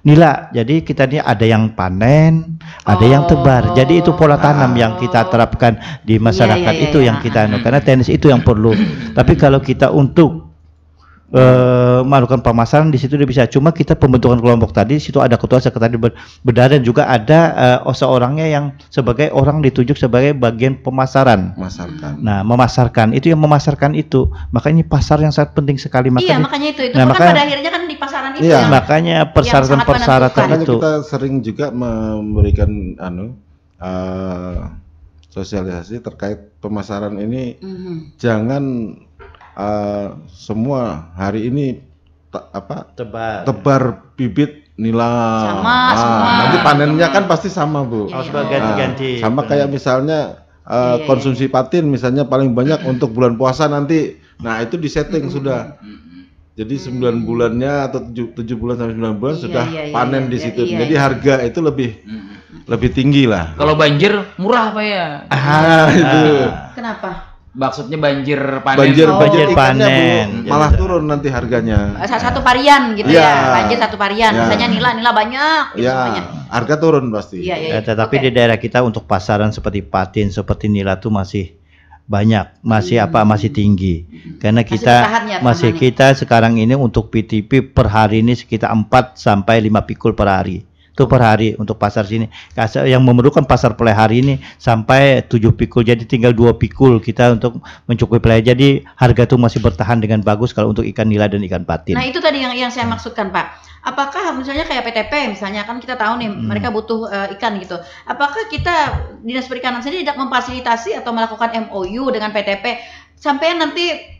[SPEAKER 2] nila, jadi kita ini ada yang panen, ada yang tebar. Jadi itu pola tanam yang kita terapkan di masyarakat, itu yang kita karena teknis itu yang perlu. Tapi kalau kita untuk melakukan pemasaran di situ dia bisa. Cuma kita pembentukan kelompok tadi, situ ada ketua sekretariat berdaya, dan juga ada seorangnya yang sebagai orang ditunjuk sebagai bagian pemasaran. Nah, memasarkan itu, yang memasarkan itu, makanya pasar yang sangat penting sekali.
[SPEAKER 1] Makanya itu. Nah, makanya pada akhirnya kan di pasaran itu.
[SPEAKER 2] Makanya persyaratan itu.
[SPEAKER 4] Kita sering juga memberikan sosialisasi terkait pemasaran ini. Jangan semua hari ini tebar bibit nila
[SPEAKER 1] sama.
[SPEAKER 4] Nanti panennya kan pasti sama Bu.
[SPEAKER 2] Ganti-ganti.
[SPEAKER 4] Sama kayak misalnya konsumsi patin misalnya paling banyak untuk bulan puasa nanti. Nah itu disetting sudah. Jadi 9 bulannya atau 7 bulan sampai 9 bulan sudah panen di situ. Jadi harga itu lebih lebih tinggi lah.
[SPEAKER 3] Kalau banjir murah Pak ya?
[SPEAKER 4] Itu.
[SPEAKER 1] Kenapa?
[SPEAKER 3] Maksudnya banjir panen.
[SPEAKER 4] Banjir panen. Malah turun nanti harganya.
[SPEAKER 1] Satu varian gitu ya. Banjir satu varian. Misalnya nila banyak gitu semuanya.
[SPEAKER 4] Harga turun pasti.
[SPEAKER 2] Tetapi di daerah kita untuk pasaran seperti patin, seperti nila tuh masih banyak, masih tinggi. Karena kita sekarang ini untuk PTP per hari ini sekitar 4 sampai 5 pikul per hari. Itu per hari untuk pasar sini. Yang memerlukan pasar pelai hari ini sampai 7 pikul, jadi tinggal 2 pikul kita untuk mencukupi pelai. Jadi harga itu masih bertahan dengan bagus kalau untuk ikan nila dan ikan patin.
[SPEAKER 1] Nah itu tadi yang saya maksudkan Pak. Apakah misalnya kayak PTP misalnya, kan kita tahu nih mereka butuh ikan gitu. Apakah kita Dinas Perikanan sendiri tidak memfasilitasi atau melakukan MOU dengan PTP sampai nanti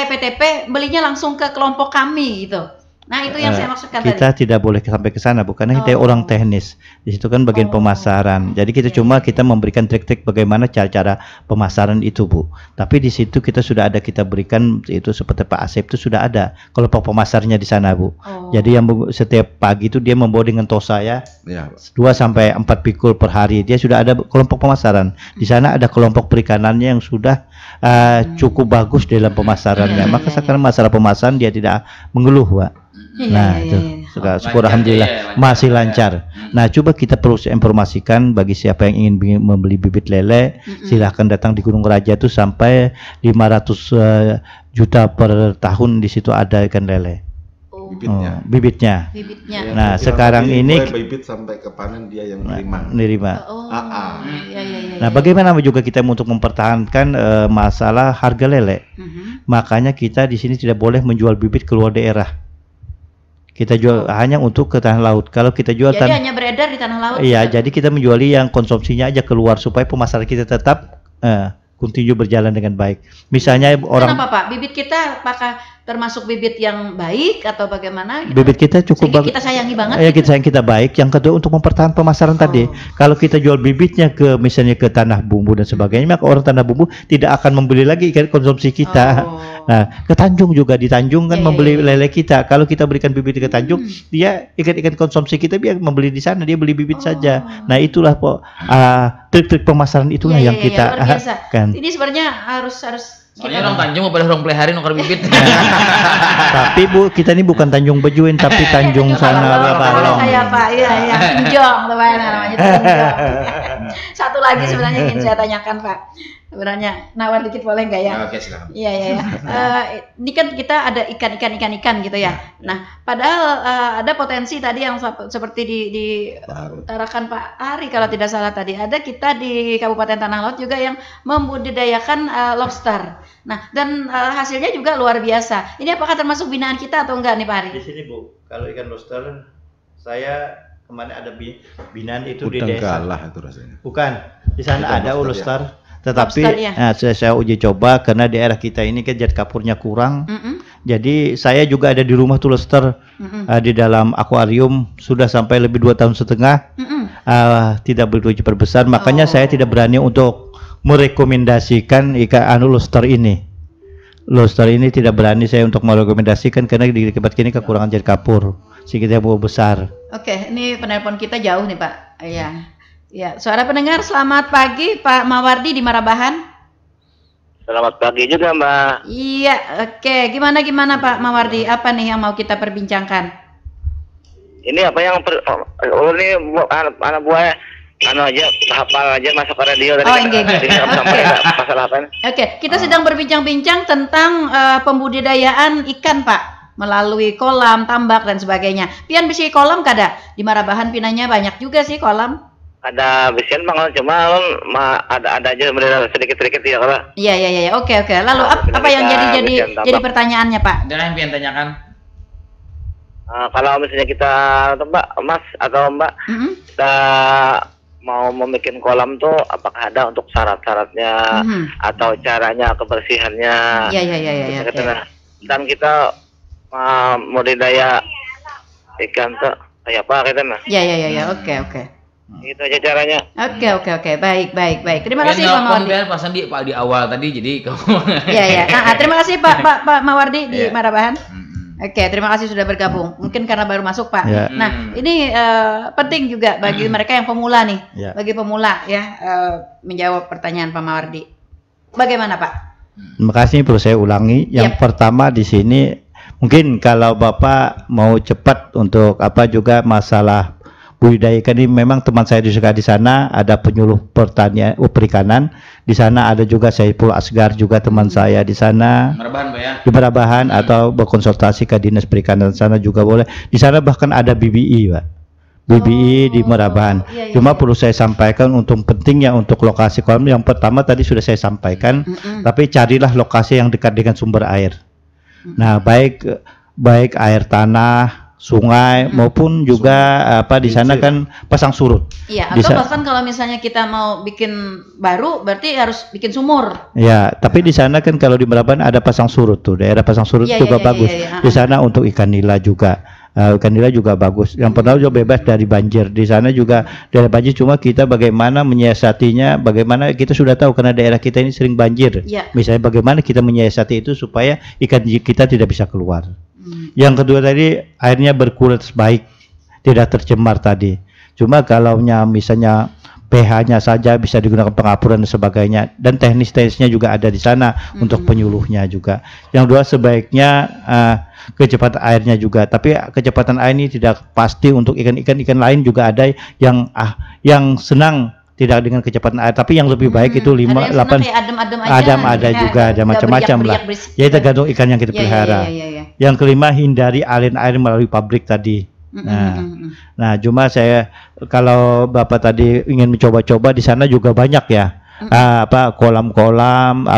[SPEAKER 1] PTP belinya langsung ke kelompok kami gitu? Nah itu yang saya maksudkan
[SPEAKER 2] kita
[SPEAKER 1] tadi.
[SPEAKER 2] tidak boleh sampai ke sana, bukannya kita orang teknis. Di situ kan bagian pemasaran. Jadi kita kita memberikan trik-trik bagaimana cara-cara pemasaran itu, Bu. Tapi di situ kita berikan itu seperti Pak Asep itu sudah ada kelompok pemasarnya di sana, Bu. Jadi yang setiap pagi itu dia membawa dengan tosa 2 sampai 4 pikul per hari. Dia sudah ada kelompok pemasaran. Di sana ada kelompok perikanannya yang sudah cukup bagus dalam pemasarannya. Maka sekarang masalah pemasaran dia tidak mengeluh, Pak. Syukur alhamdulillah masih lancar. Nah, coba kita perlu informasikan bagi siapa yang ingin membeli bibit lele, silahkan datang di Gunung Raja itu sampai 500 juta per tahun, di situ ada ikan lele. Bibitnya. Nah, sekarang ini
[SPEAKER 4] bibit sampai ke panen dia yang menerima.
[SPEAKER 2] Nah, bagaimana juga kita untuk mempertahankan masalah harga lele? Makanya kita di sini tidak boleh menjual bibit keluar daerah. Kita jual hanya untuk ke tanah laut. Kalau kita jual
[SPEAKER 1] hanya beredar di tanah laut.
[SPEAKER 2] Iya, jadi kita menjual yang konsumsinya aja keluar supaya pemasaran kita tetap continue berjalan dengan baik. Misalnya
[SPEAKER 1] Kenapa Pak? Bibit kita apakah termasuk bibit yang baik atau bagaimana?
[SPEAKER 2] Bibit kita cukup bagus.
[SPEAKER 1] Kita sayangi banget.
[SPEAKER 2] Kita baik. Yang kedua untuk mempertahankan pemasaran tadi. Kalau kita jual bibitnya misalnya ke tanah bumbu dan sebagainya, maka orang tanah bumbu tidak akan membeli lagi ikan konsumsi kita. Nah, ke Tanjung juga, di Tanjung kan membeli lele kita. Kalau kita berikan bibit ke Tanjung, dia ikan-ikan konsumsi kita dia membeli di sana, dia beli bibit saja. Nah, itulah trik-trik pemasaran itulah yang kita
[SPEAKER 1] kan. Ini sebenarnya harus
[SPEAKER 3] soalnya orang Tanjung pada orang peliharin nukar bibit.
[SPEAKER 2] Tapi Bu, kita ini bukan Tanjung Bejuin tapi Tanjung sana Balong.
[SPEAKER 1] Saya Pak, iya Tinjong namanya Tinjong. Satu lagi sebenarnya ingin saya tanyakan Pak. Sebenarnya nawar dikit boleh nggak ya?
[SPEAKER 3] Oke, silakan.
[SPEAKER 1] Iya. Ini kan kita ada ikan gitu ya. Nah, padahal ada potensi tadi yang seperti diutarakan Pak Ari kalau tidak salah tadi. Ada kita di Kabupaten Tanah Laut juga yang membudidayakan lobster. Nah, dan hasilnya juga luar biasa. Ini apakah termasuk binaan kita atau enggak nih Pak Ari?
[SPEAKER 2] Di sini Bu, kalau ikan lobster saya kemarin ada binaan itu
[SPEAKER 4] Udang
[SPEAKER 2] di desa.
[SPEAKER 4] Galah itu rasanya.
[SPEAKER 2] Bukan, di sana ada lobster. Tetapi saya uji coba karena daerah kita ini kan zat kapurnya kurang. Jadi saya juga ada di rumah tuh lobster di dalam akuarium sudah sampai lebih 2,5 tahun. Tidak begitu besar, makanya saya tidak berani untuk merekomendasikan ikan lobster ini. Lobster ini tidak berani saya untuk merekomendasikan karena di tempat ini kekurangan zat kapur sehingga dia besar.
[SPEAKER 1] Oke, ini penelpon kita jauh nih Pak. Ya, suara pendengar, selamat pagi Pak Mawardi di Marabahan.
[SPEAKER 6] Selamat pagi juga Mbak.
[SPEAKER 1] Iya, oke. Gimana Pak Mawardi? Apa nih yang mau kita perbincangkan?
[SPEAKER 6] Ini apa yang ini anak buah aja hafal aja masuk ke radio tadi.
[SPEAKER 1] Oke, kita sedang berbincang-bincang tentang pembudidayaan ikan Pak, melalui kolam, tambak dan sebagainya. Pian bisi kolam kada? Di Marabahan pinanya banyak juga sih kolam.
[SPEAKER 6] Ada bisian Bang, cuma ada aja sedikit-sedikit ya kalau.
[SPEAKER 1] Iya. Oke. Lalu apa yang jadi pertanyaannya Pak?
[SPEAKER 3] Dan yang pengen tanyakan.
[SPEAKER 6] Kalau misalnya kita Mas atau Mbak kita mau membuat kolam tuh apakah ada untuk syarat-syaratnya atau caranya kebersihannya?
[SPEAKER 1] Iya.
[SPEAKER 6] Dan kita mau budidaya ikan tuh kayak apa kita nah?
[SPEAKER 1] Iya. Oke.
[SPEAKER 6] Itu aja caranya.
[SPEAKER 1] Oke. Baik. Terima kasih Pak Mawardi.
[SPEAKER 3] Pasan di awal tadi jadi kamu.
[SPEAKER 1] Iya. Terima kasih Pak Mawardi di Marabahan. Oke, terima kasih sudah bergabung. Mungkin karena baru masuk, Pak.
[SPEAKER 2] Ya.
[SPEAKER 1] Nah, ini penting juga bagi mereka yang pemula nih, bagi pemula ya, menjawab pertanyaan Pak Mawardi. Bagaimana, Pak?
[SPEAKER 2] Terima kasih, perlu saya ulangi. Yang pertama di sini, mungkin kalau Bapak mau cepat untuk apa juga masalah budidaya ikan ini, memang teman saya juga di sana ada penyuluh pertanian perikanan. Di sana ada juga Saiful Asgar juga teman saya di sana.
[SPEAKER 3] Merabahan, Pak ya.
[SPEAKER 2] Di Merabahan atau berkonsultasi ke Dinas Perikanan sana juga boleh. Di sana bahkan ada BBI, Pak. BBI di Merabahan. Cuma perlu saya sampaikan untuk pentingnya untuk lokasi kolam yang pertama tadi sudah saya sampaikan, tapi carilah lokasi yang dekat dengan sumber air. Nah, baik air tanah, sungai maupun juga apa di sana kan pasang surut.
[SPEAKER 1] Iya, atau bahkan kalau misalnya kita mau bikin baru berarti harus bikin sumur.
[SPEAKER 2] Ya, tapi di sana kan kalau di Merabahan ada pasang surut tuh, daerah pasang surut juga bagus. Di sana untuk ikan nila juga. Ikan nila juga bagus. Yang pertama juga bebas dari banjir. Di sana juga daerah banjir, cuma kita bagaimana menyiasatinya, bagaimana kita sudah tahu karena daerah kita ini sering banjir. Misalnya bagaimana kita menyiasati itu supaya ikan kita tidak bisa keluar. Yang kedua tadi airnya berkualitas baik, tidak tercemar tadi. Cuma kalau misalnya pH-nya saja bisa digunakan pengapuran dan sebagainya, dan teknis-teknisnya juga ada di sana untuk penyuluhnya juga. Yang dua sebaiknya kecepatan airnya juga, tapi kecepatan air ini tidak pasti untuk ikan lain juga ada yang senang tidak dengan kecepatan air, tapi yang lebih baik itu 5, 8 adem ada juga, ada macam-macam lah. Ya tergantung ikan yang kita pelihara. Yang kelima, hindari aliran air melalui pabrik tadi. Nah, cuma saya kalau Bapak tadi ingin mencoba-coba di sana juga banyak ya. Kolam-kolam,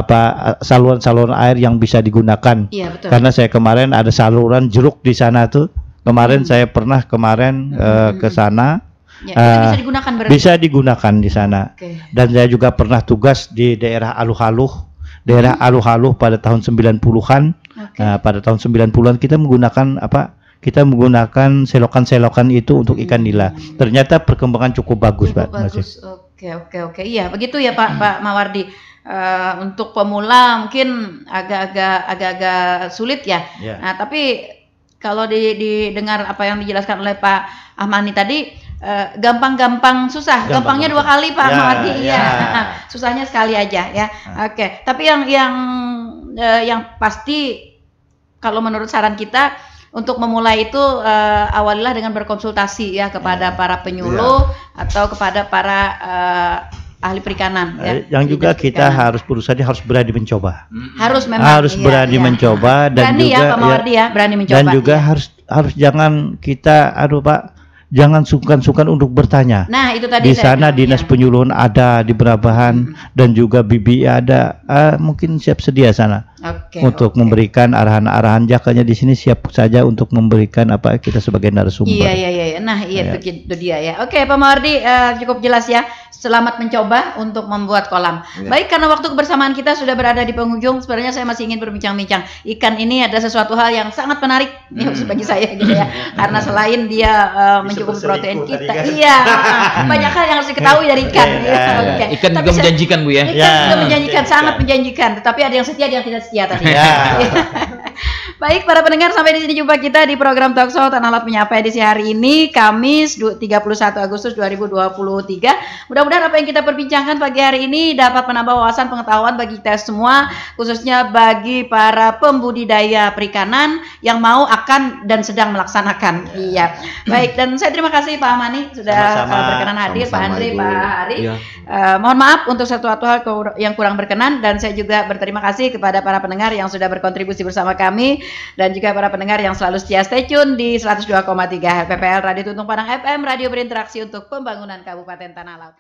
[SPEAKER 2] saluran-saluran air yang bisa digunakan. Karena saya kemarin ada saluran jeruk di sana tuh. Kemarin saya pernah ke sana.
[SPEAKER 1] Bisa digunakan berarti? Bisa
[SPEAKER 2] digunakan di sana. Dan saya juga pernah tugas di daerah Aluh-Haluh pada tahun 90-an. Pada tahun 90-an kita menggunakan selokan-selokan itu untuk ikan nila. Ternyata perkembangan cukup bagus, Pak.
[SPEAKER 1] Oke. Iya, begitu ya Pak Mawardi. Untuk pemula mungkin agak-agak sulit ya. Nah, tapi kalau didengar apa yang dijelaskan oleh Pak Ahmani tadi, gampang-gampang susah. Gampangnya 2 kali Pak Mawardi. Susahnya sekali aja ya. Oke. Tapi yang pasti kalau menurut saran kita untuk memulai itu awalilah dengan berkonsultasi ya kepada para penyuluh atau kepada para ahli perikanan.
[SPEAKER 2] Yang juga kita harus berani mencoba.
[SPEAKER 1] Harus
[SPEAKER 2] berani mencoba dan
[SPEAKER 1] berani
[SPEAKER 2] juga
[SPEAKER 1] Pak Mawardi berani mencoba.
[SPEAKER 2] Dan juga harus jangan kita jangan sungkan-sungkan untuk bertanya.
[SPEAKER 1] Nah, itu tadi
[SPEAKER 2] di sana dinas penyuluhan ada di Merabahan dan juga BBI ada, mungkin siap sedia sana untuk memberikan arahan-arahan. Jakanya di sini siap saja untuk memberikan kita sebagai narasumber.
[SPEAKER 1] Iya. Nah, begitu dia ya. Oke, Pak Mawardi cukup jelas ya. Selamat mencoba untuk membuat kolam. Baik, karena waktu kebersamaan kita sudah berada di penghujung, sebenarnya saya masih ingin berbincang-bincang. Ikan ini ada sesuatu hal yang sangat menarik bagi saya gitu ya. Karena selain dia mencukupi protein kita, banyak hal yang harus diketahui dari ikan.
[SPEAKER 3] Ikan juga menjanjikan, Bu ya.
[SPEAKER 1] Ikan juga menjanjikan, sangat menjanjikan. Tetapi ada yang setia, ada yang tidak setia tadi. Baik, para pendengar, sampai di sini jumpa kita di program Talkshow Tanah Laut Menyapa edisi hari ini, Kamis 31 Agustus 2023. Mudah-mudahan apa yang kita perbincangkan pagi hari ini dapat menambah wawasan pengetahuan bagi kita semua, khususnya bagi para pembudidaya perikanan yang mau akan dan sedang melaksanakan. Baik, dan saya terima kasih Pak Ahmani sudah berkenan hadir, Pak Andre, Pak Hari. Mohon maaf untuk satu-satu hal yang kurang berkenan, dan saya juga berterima kasih kepada para pendengar yang sudah berkontribusi bersama kami, dan juga para pendengar yang selalu setia stay tune di 102,3 RPPL Radio Tuntung Padang FM, radio berinteraksi untuk pembangunan Kabupaten Tanah Laut.